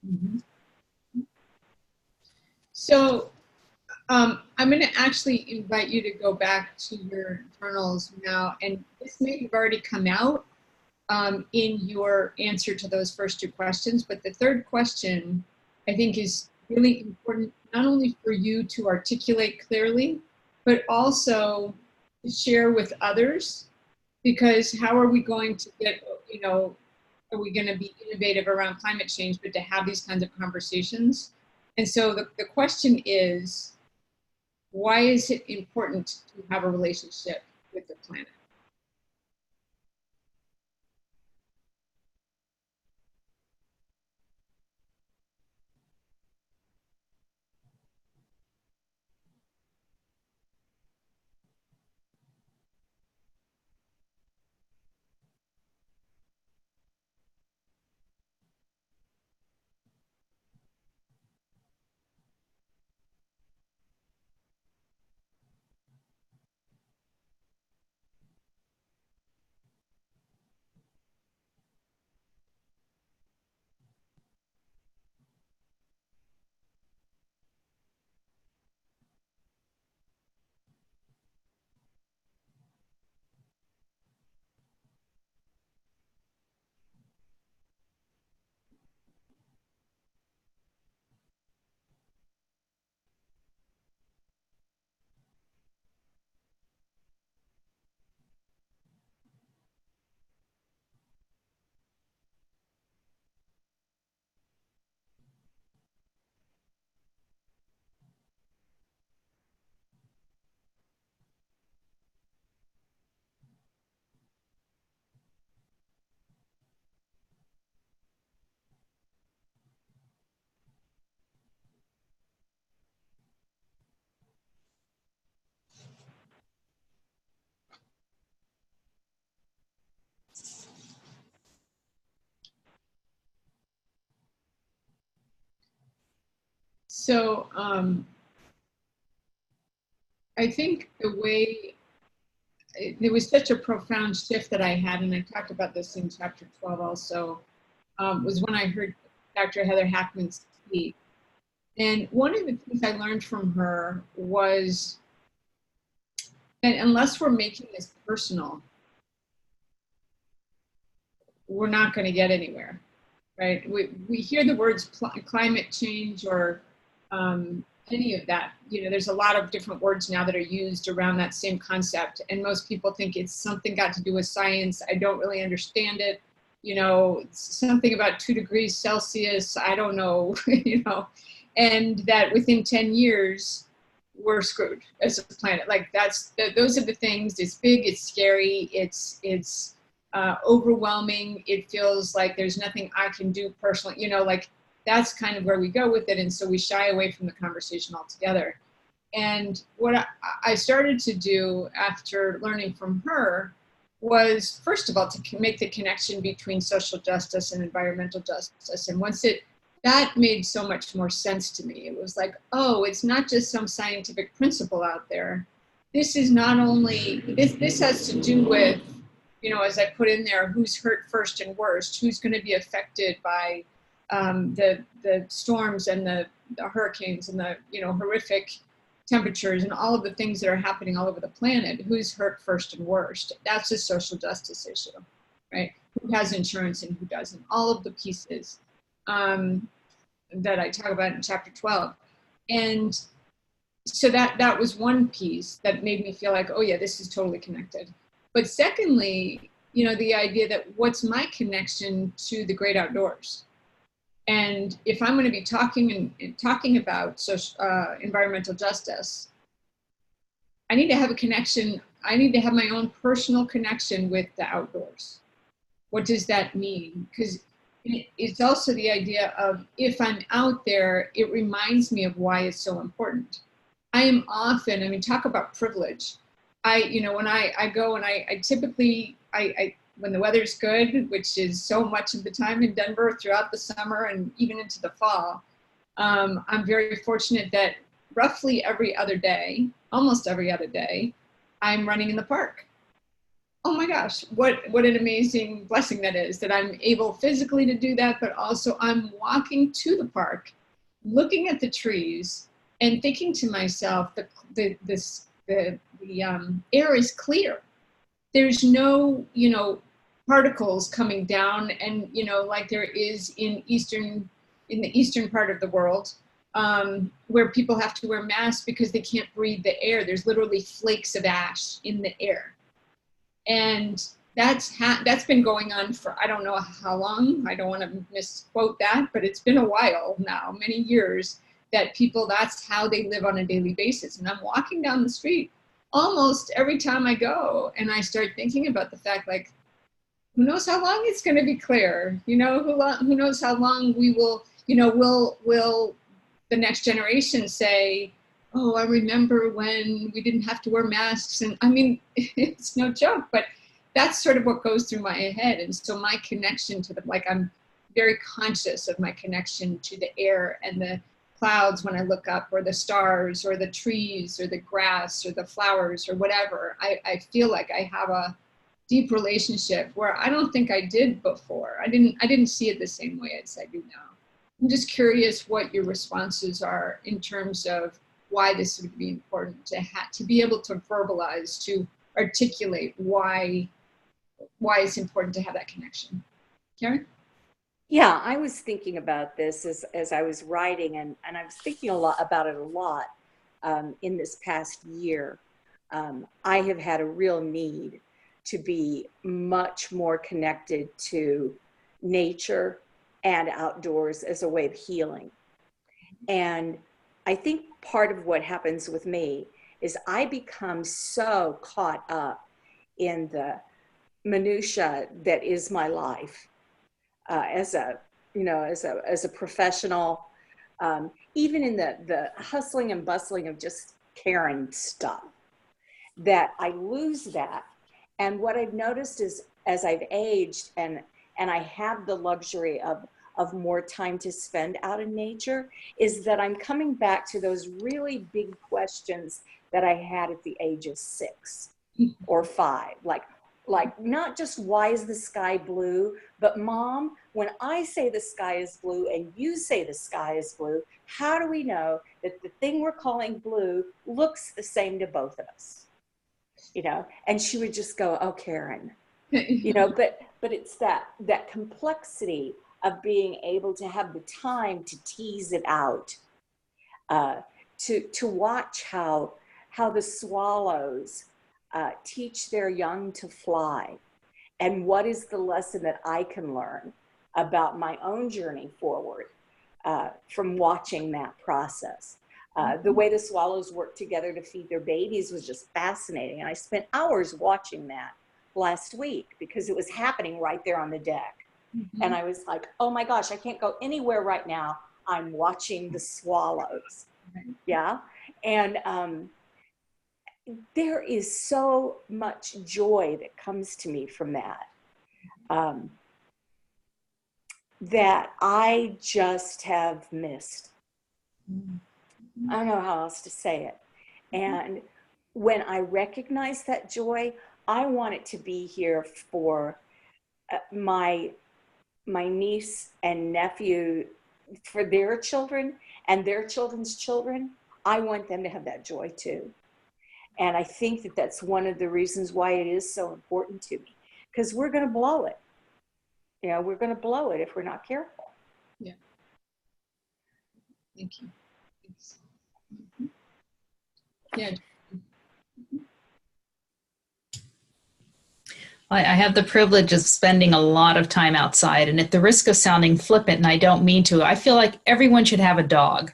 Speaker 2: Mm-hmm. So I'm going to actually invite you to go back to your journals now, and this may have already come out in your answer to those first two questions, but the third question I think is really important, not only for you to articulate clearly, but also to share with others, because how are we going to get, are we going to be innovative around climate change, but to have these kinds of conversations? And so the question is, why is it important to have a relationship with the planet? So I think there was such a profound shift that I had, and I talked about this in chapter 12 also, was when I heard Dr. Heather Hackman speak. And one of the things I learned from her was that unless we're making this personal, we're not going to get anywhere, right? We hear the words climate change or any of that. There's a lot of different words now that are used around that same concept. And most people think it's something got to do with science. I don't really understand it. It's something about 2 degrees Celsius. I don't know, and that within 10 years, we're screwed as a planet. Like those are the things. It's big, it's scary, it's overwhelming. It feels like there's nothing I can do personally, like that's kind of where we go with it. And so we shy away from the conversation altogether. And what I started to do after learning from her was, first of all, to make the connection between social justice and environmental justice. And that made so much more sense to me. It was like, oh, it's not just some scientific principle out there. This is not only, this has to do with, as I put in there, who's hurt first and worst, who's going to be affected by the storms and the hurricanes and the, horrific temperatures and all of the things that are happening all over the planet, who's hurt first and worst? That's a social justice issue, right? Who has insurance and who doesn't? All of the pieces that I talk about in chapter 12. And so that was one piece that made me feel like, oh yeah, this is totally connected. But secondly, the idea that what's my connection to the great outdoors? And if I'm going to be talking about environmental justice, I need to have a connection. I need to have my own personal connection with the outdoors. What does that mean? Because it's also the idea of, if I'm out there, it reminds me of why it's so important. I am often, talk about privilege. When I go, and I typically, when the weather's good, which is so much of the time in Denver throughout the summer and even into the fall, I'm very fortunate that roughly every other day, almost every other day, I'm running in the park. Oh my gosh, what an amazing blessing that is, that I'm able physically to do that, but also I'm walking to the park, looking at the trees and thinking to myself, the air is clear. There's no, particles coming down, and, like there is in the eastern part of the world, where people have to wear masks because they can't breathe the air. There's literally flakes of ash in the air. And that's been going on for, I don't know how long. I don't want to misquote that, but it's been a while now, many years, that people, that's how they live on a daily basis. And I'm walking down the street almost every time I go, and I start thinking about the fact, like, who knows how long it's going to be clear? Who knows how long we will, will the next generation say, oh, I remember when we didn't have to wear masks. And it's no joke, but that's sort of what goes through my head. And so my connection to I'm very conscious of my connection to the air and the clouds when I look up, or the stars, or the trees, or the grass, or the flowers, or whatever. I feel like I have a deep relationship where I don't think I did before. I didn't see it the same way as I do now. I'm just curious what your responses are in terms of why this would be important to be able to verbalize, to articulate why it's important to have that connection. Karen?
Speaker 5: Yeah, I was thinking about this as I was writing, and I was thinking about it a lot in this past year. I have had a real need to be much more connected to nature and outdoors as a way of healing. And I think part of what happens with me is I become so caught up in the minutia that is my life as a professional, even in the hustling and bustling of just caring stuff, that I lose that. And what I've noticed is, as I've aged and I have the luxury of more time to spend out in nature, is that I'm coming back to those really big questions that I had at the age of 6 or 5. Like not just why is the sky blue, but Mom, when I say the sky is blue and you say the sky is blue, how do we know that the thing we're calling blue looks the same to both of us? And she would just go, oh, Karen, but it's that complexity of being able to have the time to tease it out, to watch how the swallows teach their young to fly, and what is the lesson that I can learn about my own journey forward from watching that process. The way the swallows work together to feed their babies was just fascinating, and I spent hours watching that last week because it was happening right there on the deck. Mm-hmm. And I was like, oh my gosh, I can't go anywhere right now. I'm watching the swallows. Yeah. And there is so much joy that comes to me from that, that I just have missed. I don't know how else to say it. And when I recognize that joy, I want it to be here for my niece and nephew, for their children and their children's children. I want them to have that joy too. And I think that that's one of the reasons why it is so important to me, because we're going to blow it. You know, we're going to blow it if we're not careful.
Speaker 2: Yeah. Thank you. Thanks. Yeah.
Speaker 1: I have the privilege of spending a lot of time outside, and at the risk of sounding flippant, and I don't mean to, I feel like everyone should have a dog.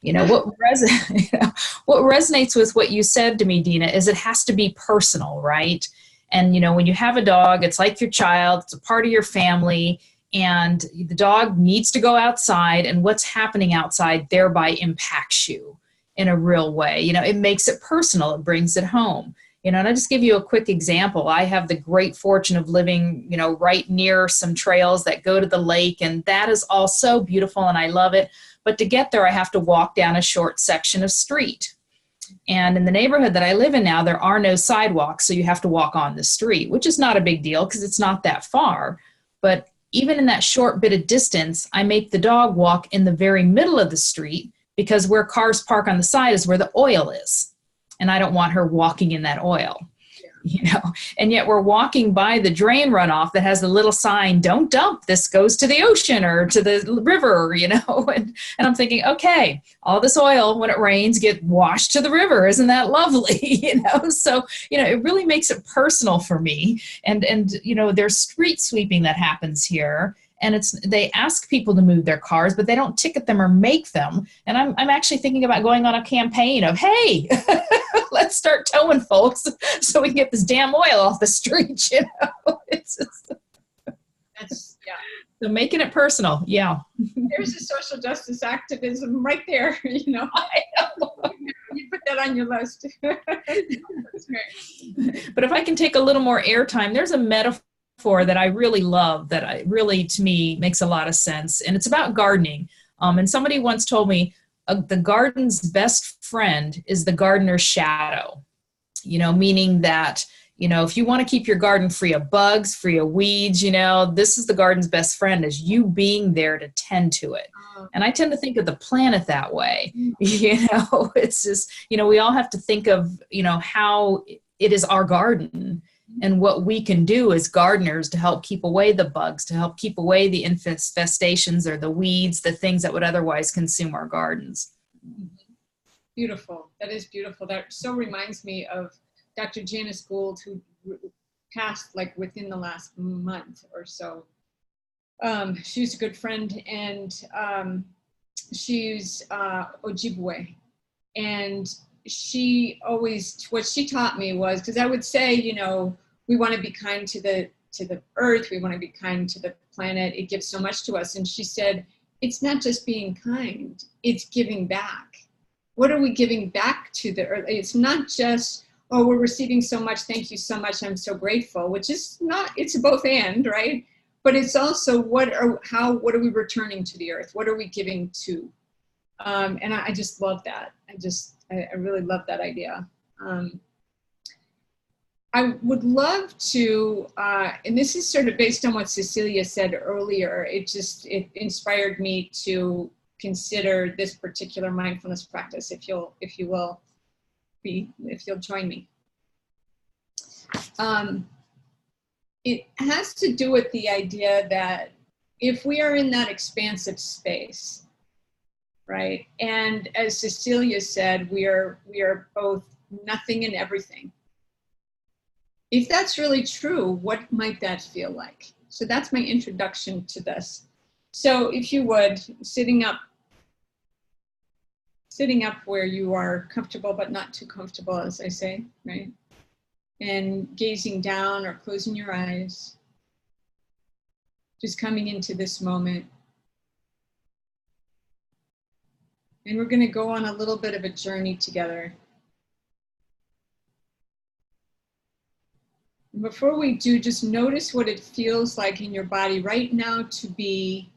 Speaker 1: You know, what resonates with what you said to me, Dina, is it has to be personal, right? And, you know, when you have a dog, it's like your child, it's a part of your family, and the dog needs to go outside, and what's happening outside thereby impacts you in a real way. You know, it makes it personal, it brings it home. You know, and I'll just give you a quick example. I have the great fortune of living, you know, right near some trails that go to the lake, and that is all so beautiful, and I love it. But to get there, I have to walk down a short section of street. And in the neighborhood that I live in now, there are no sidewalks, so you have to walk on the street, which is not a big deal because it's not that far. But even in that short bit of distance, I make the dog walk in the very middle of the street, because where cars park on the side is where the oil is. And I don't want her walking in that oil. You know, and yet we're walking by the drain runoff that has the little sign, don't dump, this goes to the ocean or to the river, you know, and I'm thinking, okay, all this oil, when it rains, get washed to the river. Isn't that lovely? You know, so, you know, it really makes it personal for me. And, you know, there's street sweeping that happens here. And they ask people to move their cars, but they don't ticket them or make them. And I'm actually thinking about going on a campaign of, hey, let's start towing folks so we can get this damn oil off the street. You know, it's just,
Speaker 2: That's, yeah.
Speaker 1: so making it personal. Yeah.
Speaker 2: There's a social justice activism right there. You know,
Speaker 1: I know.
Speaker 2: You put that on your list. That's great.
Speaker 1: But if I can take a little more airtime, there's a metaphor that I really love that I really, to me, makes a lot of sense. And it's about gardening. And somebody once told me the garden's best friend is the gardener's shadow, you know, meaning that, you know, if you want to keep your garden free of bugs, free of weeds, you know, this is the garden's best friend, is you being there to tend to it. And I tend to think of the planet that way. You know, it's just, you know, we all have to think of, you know, how it is our garden and what we can do as gardeners to help keep away the bugs, to help keep away the infestations or the weeds, the things that would otherwise consume our gardens.
Speaker 2: Beautiful. That is beautiful. That so reminds me of Dr. Janice Gould, who passed like within the last month or so. She's a good friend, and she's Ojibwe. And she always, what she taught me was, because I would say, you know, we want to be kind to the earth, we want to be kind to the planet, it gives so much to us. And she said, it's not just being kind, it's giving back. What are we giving back to the earth? It's not just, oh, we're receiving so much, thank you so much, I'm so grateful, which is not, it's both and, right? But it's also what are we returning to the earth? What are we giving to? And I just love that. I really love that idea. I would love to, and this is sort of based on what Cecilia said earlier, it inspired me to consider this particular mindfulness practice, if you'll join me. It has to do with the idea that if we are in that expansive space, right, and as Cecilia said, we are both nothing and everything. If that's really true, what might that feel like? So that's my introduction to this. So if you would, sitting up where you are comfortable, but not too comfortable, as I say, right? And gazing down or closing your eyes. Just coming into this moment. And we're going to go on a little bit of a journey together. Before we do, just notice what it feels like in your body right now to be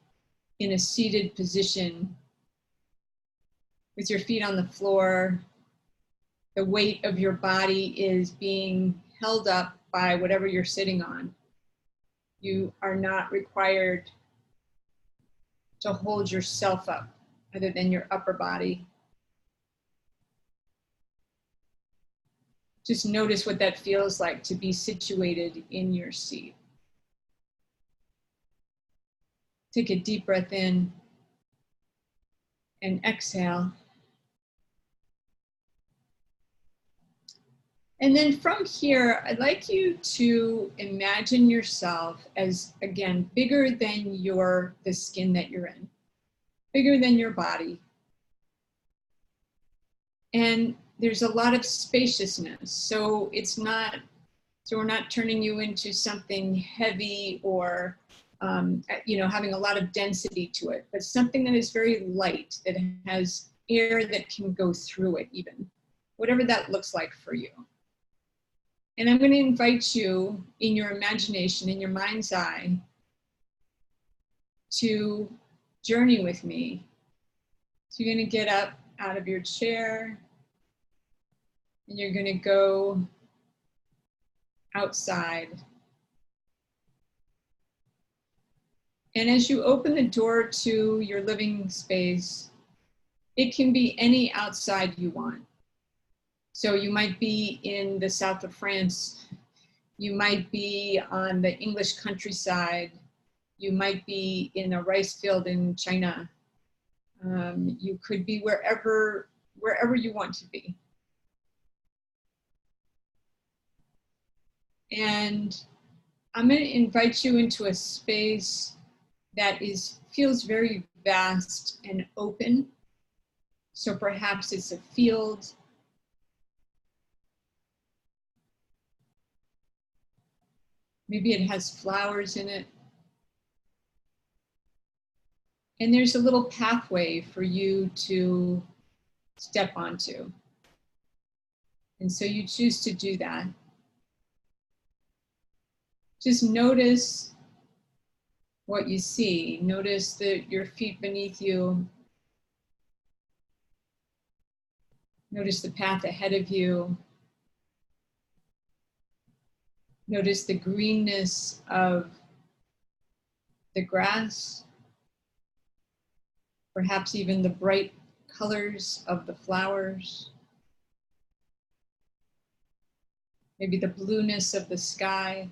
Speaker 2: in a seated position with your feet on the floor. The weight of your body is being held up by whatever you're sitting on. You are not required to hold yourself up other than your upper body. Just notice what that feels like to be situated in your seat. Take a deep breath in and exhale. And then from here, I'd like you to imagine yourself as, again, bigger than the skin that you're in, bigger than your body. And there's a lot of spaciousness. So we're not turning you into something heavy or, having a lot of density to it, but something that is very light, that has air that can go through it even, whatever that looks like for you. And I'm going to invite you in your imagination, in your mind's eye, to journey with me. So you're going to get up out of your chair and you're going to go outside. And as you open the door to your living space, it can be any outside you want. So you might be in the south of France. You might be on the English countryside. You might be in a rice field in China. You could be wherever you want to be. And I'm going to invite you into a space that feels very vast and open. So perhaps it's a field. Maybe it has flowers in it. And there's a little pathway for you to step onto. And so you choose to do that. Just notice what you see. Notice your feet beneath you. Notice the path ahead of you. Notice the greenness of the grass. Perhaps even the bright colors of the flowers. Maybe the blueness of the sky.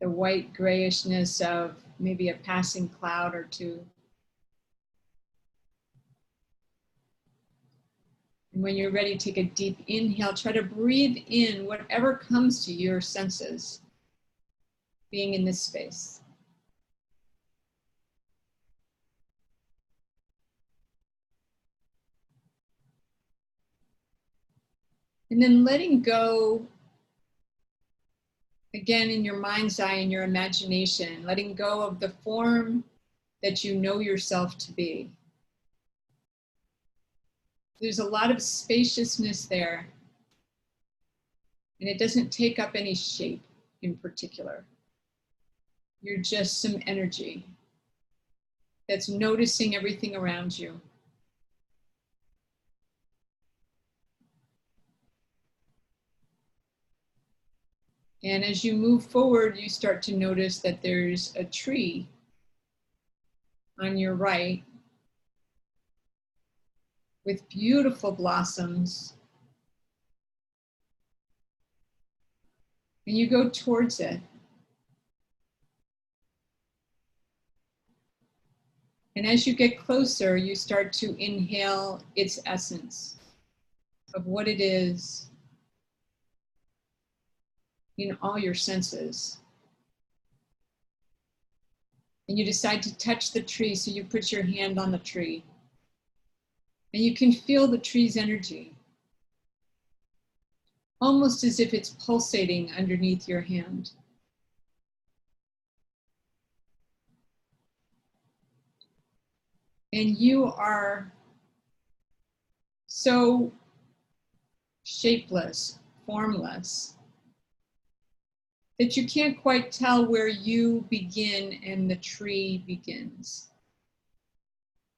Speaker 2: The white grayishness of maybe a passing cloud or two. And when you're ready, take a deep inhale. Try to breathe in whatever comes to your senses, being in this space. And then letting go, again, in your mind's eye, in your imagination, letting go of the form that you know yourself to be. There's a lot of spaciousness there, and it doesn't take up any shape in particular. You're just some energy that's noticing everything around you. And as you move forward, you start to notice that there's a tree on your right with beautiful blossoms. And you go towards it. And as you get closer, you start to inhale its essence of what it is in all your senses. And you decide to touch the tree, so you put your hand on the tree. And you can feel the tree's energy, almost as if it's pulsating underneath your hand. And you are so shapeless, formless, that you can't quite tell where you begin and the tree begins,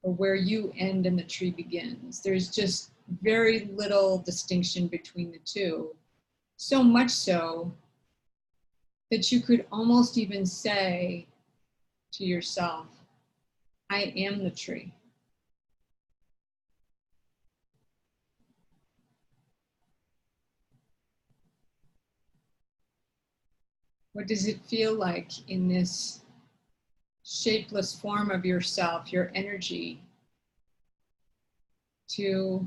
Speaker 2: or where you end and the tree begins. There's just very little distinction between the two. So much so that you could almost even say to yourself, I am the tree. What does it feel like in this shapeless form of yourself, your energy, to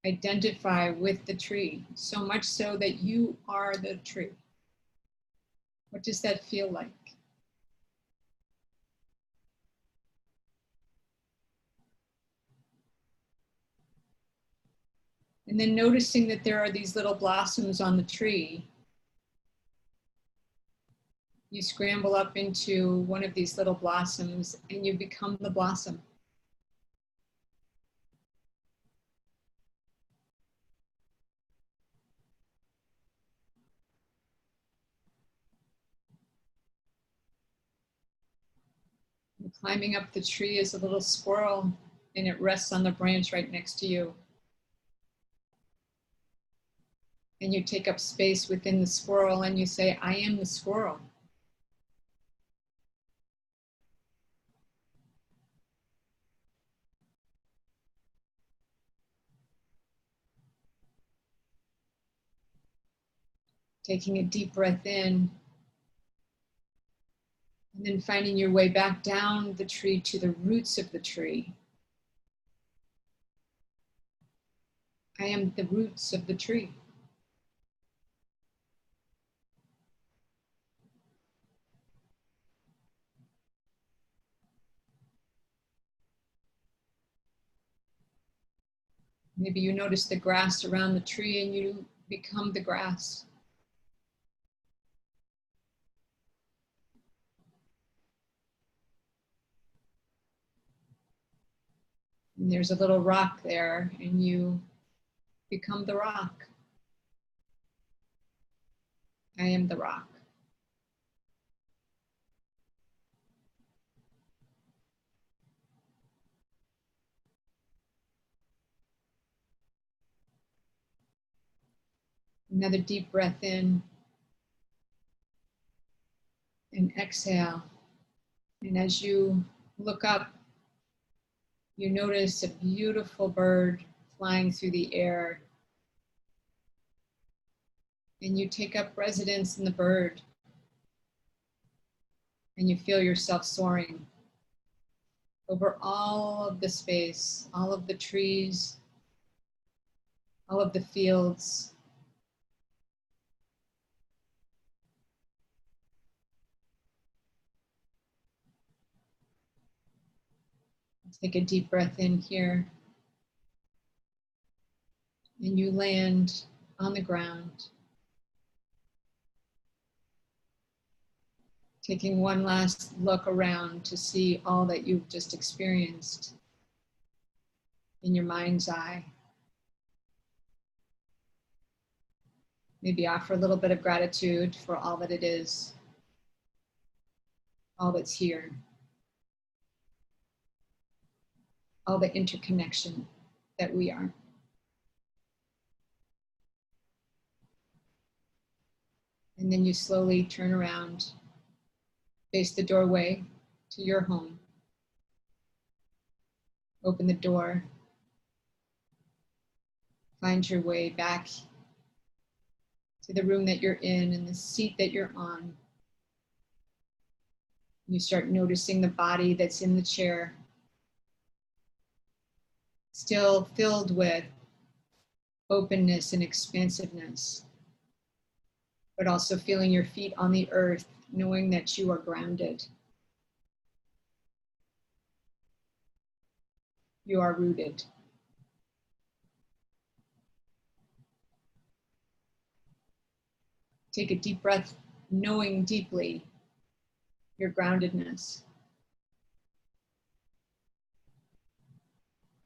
Speaker 2: identify with the tree, so much so that you are the tree? What does that feel like? And then noticing that there are these little blossoms on the tree. You scramble up into one of these little blossoms and you become the blossom. And climbing up the tree is a little squirrel, and it rests on the branch right next to you. And you take up space within the squirrel and you say, I am the squirrel. Taking a deep breath in, and then finding your way back down the tree to the roots of the tree. I am the roots of the tree. Maybe you notice the grass around the tree and you become the grass. And there's a little rock there and you become the rock. I am the rock. Another deep breath in and exhale. And as you look up, you notice a beautiful bird flying through the air. And you take up residence in the bird. And you feel yourself soaring over all of the space, all of the trees, all of the fields. Take a deep breath in here. And you land on the ground. Taking one last look around to see all that you've just experienced in your mind's eye. Maybe offer a little bit of gratitude for all that it is, all that's here, all the interconnection that we are. And then you slowly turn around, face the doorway to your home, open the door, find your way back to the room that you're in and the seat that you're on. You start noticing the body that's in the chair, still filled with openness and expansiveness, but also feeling your feet on the earth, knowing that you are grounded. You are rooted. Take a deep breath, knowing deeply your groundedness.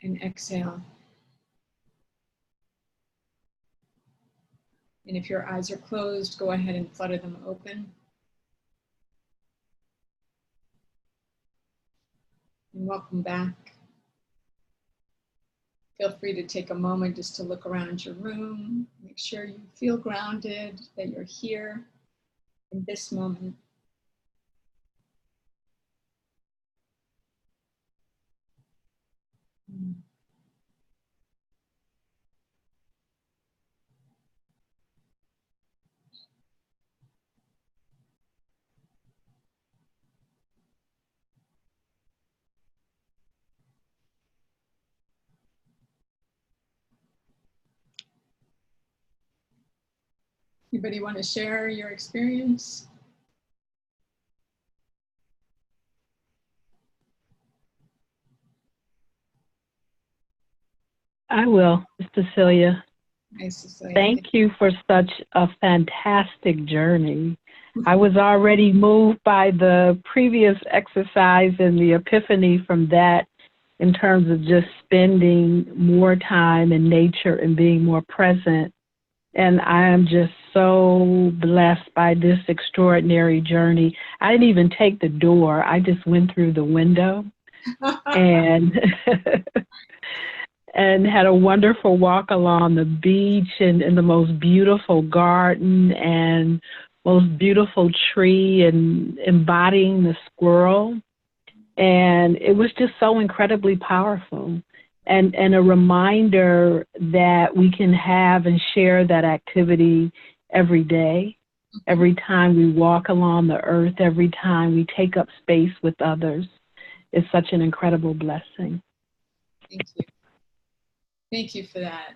Speaker 2: And exhale. And if your eyes are closed, go ahead and flutter them open. And welcome back. Feel free to take a moment just to look around your room. Make sure you feel grounded, that you're here in this moment. Anybody want to share your experience?
Speaker 3: I will, Cecilia.
Speaker 2: Nice to say.
Speaker 3: Thank you for such a fantastic journey. I was already moved by the previous exercise and the epiphany from that in terms of just spending more time in nature and being more present. And I am just so blessed by this extraordinary journey. I didn't even take the door. I just went through the window and and had a wonderful walk along the beach and in the most beautiful garden and most beautiful tree and embodying the squirrel. And it was just so incredibly powerful and a reminder that we can have and share that activity every day, every time we walk along the earth, every time we take up space with others. Is such an incredible blessing.
Speaker 2: Thank you. Thank you for that.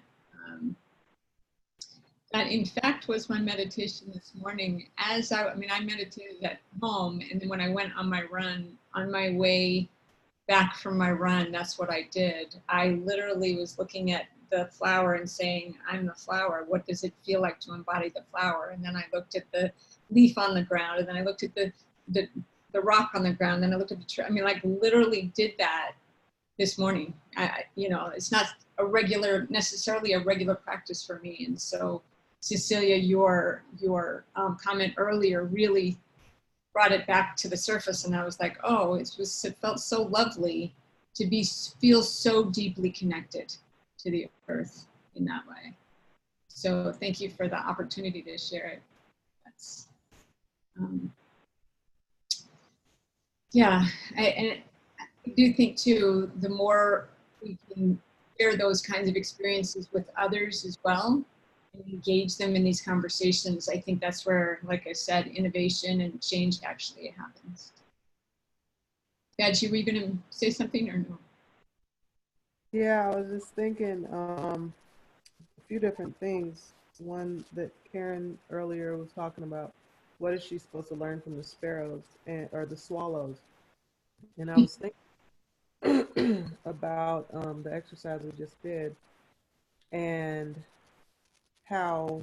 Speaker 2: That in fact was my meditation this morning. I mean, I meditated at home, and then when I went on my run, on my way back from my run, that's what I did. I literally was looking at the flower and saying, I'm the flower. What does it feel like to embody the flower? And then I looked at the leaf on the ground, and then I looked at the rock on the ground, then I looked at the tree. I mean, like literally did that this morning. You know, it's not necessarily a regular practice for me. And so, Cecilia, your comment earlier really brought it back to the surface, and I was like, oh, it felt so lovely to feel so deeply connected to the earth in that way. So thank you for the opportunity to share it. That's yeah, and I do think too, the more we can share those kinds of experiences with others as well and engage them in these conversations, I think that's where, like I said, innovation and change actually happens. Dad, you were going to say something or no?
Speaker 4: Yeah, I was just thinking a few different things. One that Karen earlier was talking about, what is she supposed to learn from the sparrows or the swallows? And I was thinking about the exercise we just did and how,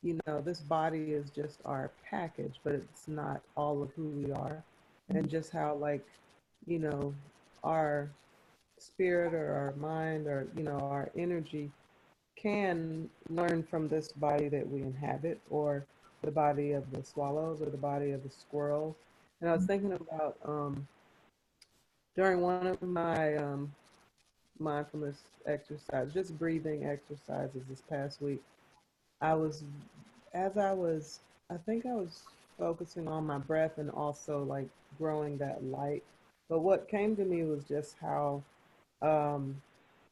Speaker 4: you know, this body is just our package, but it's not all of who we are. And just how, like, you know, our spirit or our mind or, you know, our energy can learn from this body that we inhabit, or the body of the swallows or the body of the squirrels. And I was thinking about during one of my mindfulness exercises, just breathing exercises this past week, I was, I think I was focusing on my breath and also like growing that light. But what came to me was just how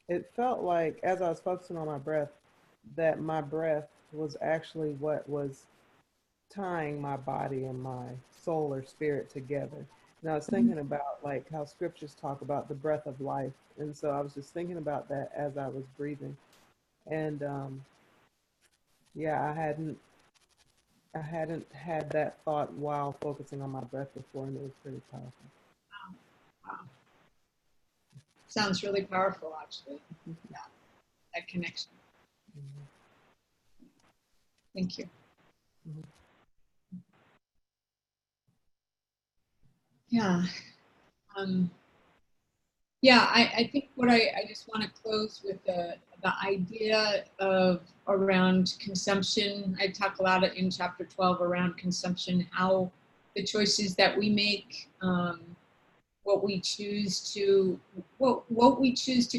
Speaker 4: it felt like, as I was focusing on my breath, that my breath was actually what was tying my body and my soul or spirit together. And I was thinking about like how scriptures talk about the breath of life. And so I was just thinking about that as I was breathing. And yeah, I hadn't had that thought while focusing on my breath before, and it was pretty powerful.
Speaker 2: Wow. Sounds really powerful, actually. Yeah, that connection. Thank you. Yeah. Yeah, I think what I just want to close with the idea of around consumption. I talk a lot in chapter 12 around consumption, how the choices that we make, what we choose to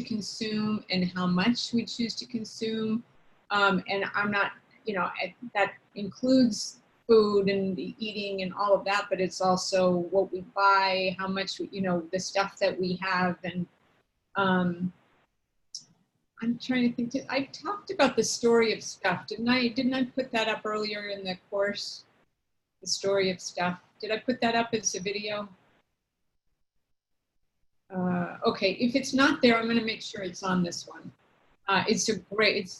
Speaker 2: consume and how much we choose to consume. And I'm not, you know, that includes food and eating and all of that, but it's also what we buy, how much, you know, the stuff that we have. And I'm trying to think, I talked about the story of stuff, didn't I? Didn't I put that up earlier in the course? The story of stuff. Did I put that up as a video? Okay, if it's not there, I'm going to make sure it's on this one. It's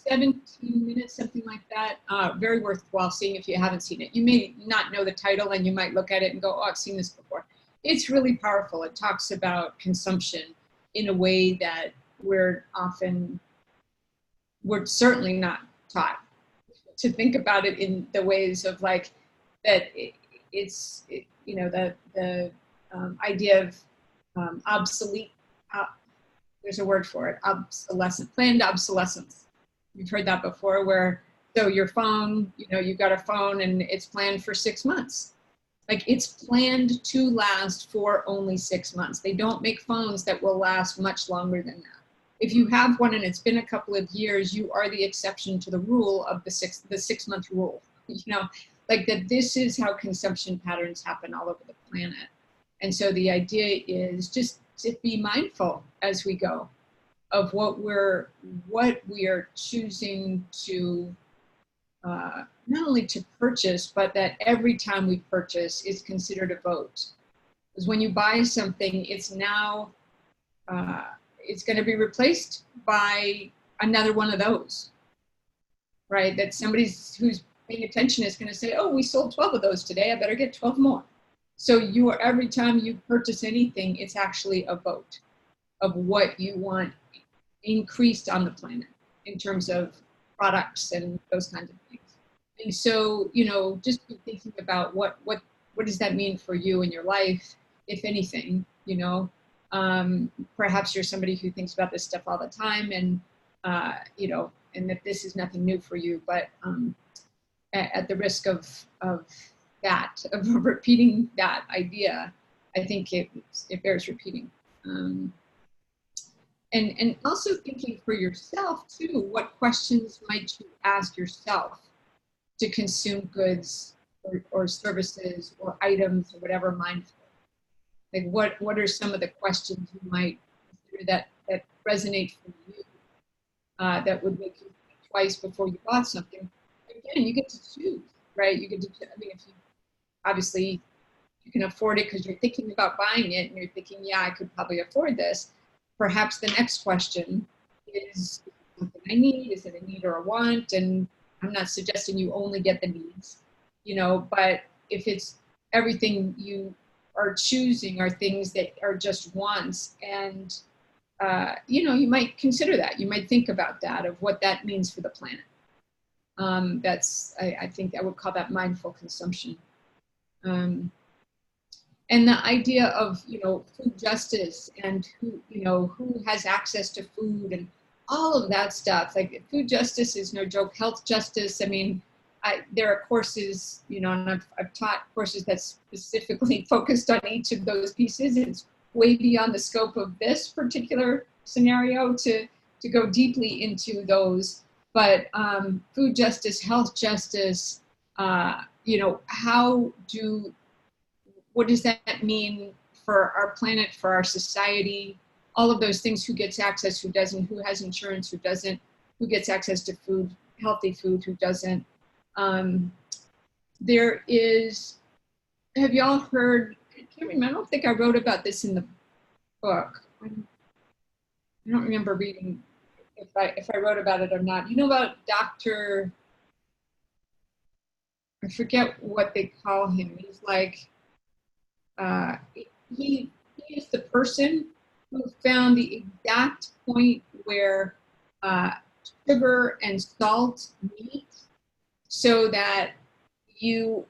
Speaker 2: 17 minutes, something like that. Very worthwhile seeing if you haven't seen it. You may not know the title and you might look at it and go, oh, I've seen this before. It's really powerful. It talks about consumption in a way that we're certainly not taught to think about it in the ways of like that. The idea of obsolete. There's a word for it, planned obsolescence. You've heard that before, where, so your phone, you've got a phone and it's planned for 6 months. Like, it's planned to last for only 6 months. They don't make phones that will last much longer than that. If you have one and it's been a couple of years, you are the exception to the rule of the 6 month rule. Like that, this is how consumption patterns happen all over the planet. And so the idea is just to be mindful as we go of what we are choosing to not only to purchase, but that every time we purchase is considered a vote. Because when you buy something, it's now it's going to be replaced by another one of those, right? That somebody who's paying attention is going to say, oh, we sold 12 of those today, I better get 12 more. So every time you purchase anything, it's actually a vote of what you want increased on the planet in terms of products and those kinds of things. And so, just be thinking about what does that mean for you in your life, if anything, perhaps you're somebody who thinks about this stuff all the time and, and that this is nothing new for you, but at the risk of repeating that idea, I think it bears repeating. And also thinking for yourself too, what questions might you ask yourself to consume goods or services or items or whatever mindful? Like what are some of the questions you might consider that resonate for you, that would make you think twice before you bought something? Again, you get to choose, right? You get to, if you obviously you can afford it because you're thinking about buying it and you're thinking, yeah, I could probably afford this. Perhaps the next question is something I need, is it a need or a want? And I'm not suggesting you only get the needs, but if it's everything you are choosing are things that are just wants, and you might consider that. You might think about that, of what that means for the planet. I think I would call that mindful consumption. And the idea of, food justice and who has access to food and all of that stuff. Like, food justice is no joke. Health justice. I mean, there are courses, and I've taught courses that's specifically focused on each of those pieces. It's way beyond the scope of this particular scenario to go deeply into those. But food justice, health justice, what does that mean for our planet, for our society, all of those things, who gets access, who doesn't, who has insurance, who doesn't, who gets access to food, healthy food, who doesn't. There is, have y'all heard, I can't remember, I don't think I wrote about this in the book. I don't remember reading if I wrote about it or not. You know about Dr., I forget what they call him. He's like, he is the person who found the exact point where sugar and salt meet, so that you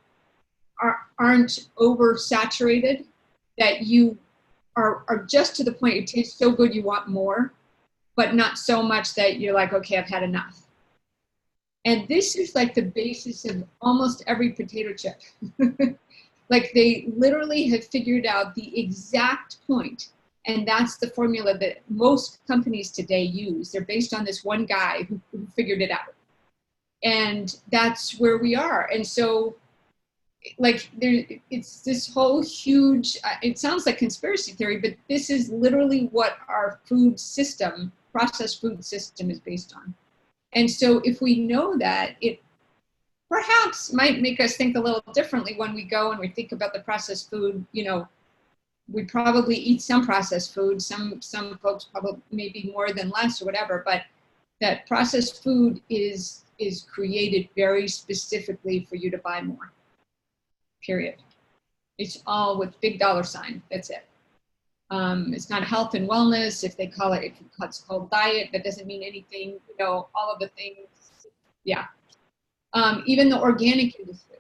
Speaker 2: aren't oversaturated, that you are just to the point, it tastes so good you want more, but not so much that you're like, okay, I've had enough. And this is like the basis of almost every potato chip. Like, they literally have figured out the exact point. And that's the formula that most companies today use. They're based on this one guy who figured it out. And that's where we are. And so, like, it's this whole huge, it sounds like conspiracy theory, but this is literally what our food system, processed food system, is based on. And so if we know that, it perhaps might make us think a little differently when we go and we think about the processed food. We probably eat some processed food. Some folks probably maybe more than less or whatever, but that processed food is created very specifically for you to buy more, period. It's all with big dollar sign, that's it. It's not health and wellness. If they call it, if it's called diet, that doesn't mean anything, you know, all of the things, yeah. Even the organic industry,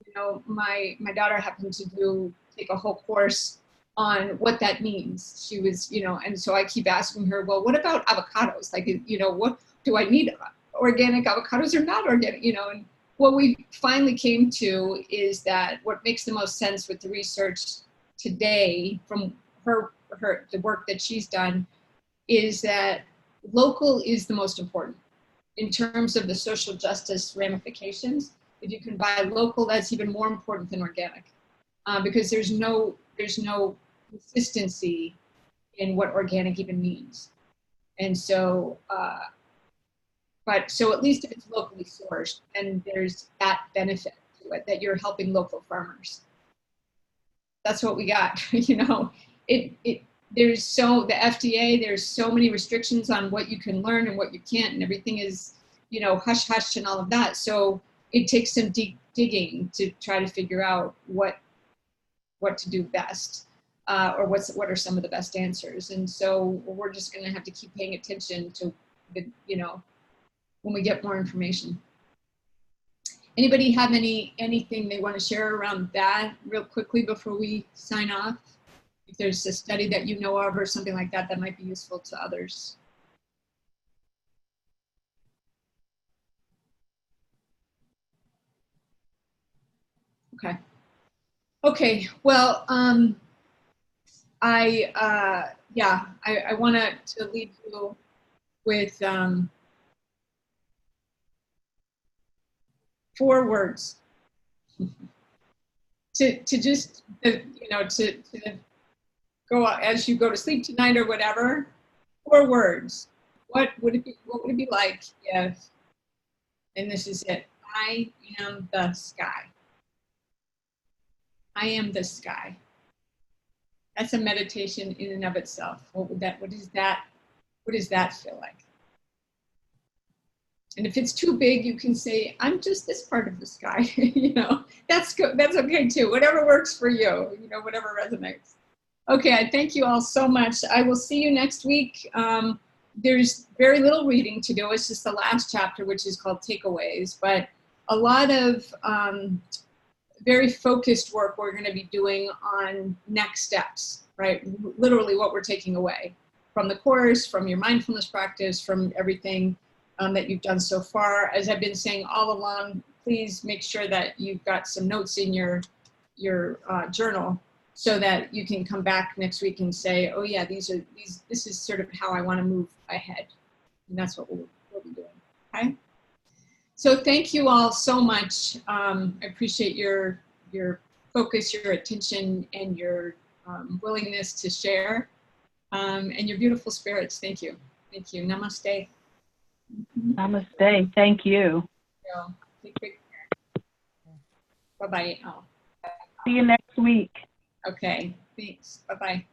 Speaker 2: you know, my daughter happened to take a whole course on what that means. She was, you know, and so I keep asking her, well, what about avocados? Like, you know, what do I need organic avocados or not organic, you know? And what we finally came to is that what makes the most sense with the research today from the work that she's done is that local is the most important in terms of the social justice ramifications. If you can buy local, that's even more important than organic, because there's no consistency in what organic even means. And so, so at least if it's locally sourced, and there's that benefit to it, that you're helping local farmers. That's what we got, you know. There's the FDA, there's so many restrictions on what you can learn and what you can't, and everything is, you know, hush hush and all of that. So it takes some deep digging to try to figure out what to do best, or what are some of the best answers. And so we're just going to have to keep paying attention to the, you know, when we get more information. Anybody have anything they want to share around that real quickly before we sign off? If there's a study that you know of or something like that that might be useful to others. Okay. Okay. Well, I wanted to leave you with 4 words to just, you know, to go as you go to sleep tonight or whatever. 4 words. What would it be like if, and this is it, I am the sky. I am the sky. That's a meditation in and of itself. What does that feel like? And if it's too big, you can say, I'm just this part of the sky. You know, that's good. That's okay too. Whatever works for you, you know, whatever resonates. Okay, I thank you all so much. I will see you next week. There's very little reading to do. It's just the last chapter, which is called Takeaways, but a lot of very focused work we're going to be doing on next steps, right? Literally what we're taking away from the course, from your mindfulness practice, from everything that you've done so far. As I've been saying all along, please make sure that you've got some notes in your journal so that you can come back next week and say, oh yeah, this is sort of how I want to move ahead. And that's what we'll be doing, okay? So thank you all so much. I appreciate your focus, your attention, and your willingness to share, and your beautiful spirits. Thank you. Thank you. Namaste.
Speaker 3: Namaste. Thank you.
Speaker 2: Take great care. Bye-bye. Oh.
Speaker 3: See you next week.
Speaker 2: Okay. Thanks. Bye-bye.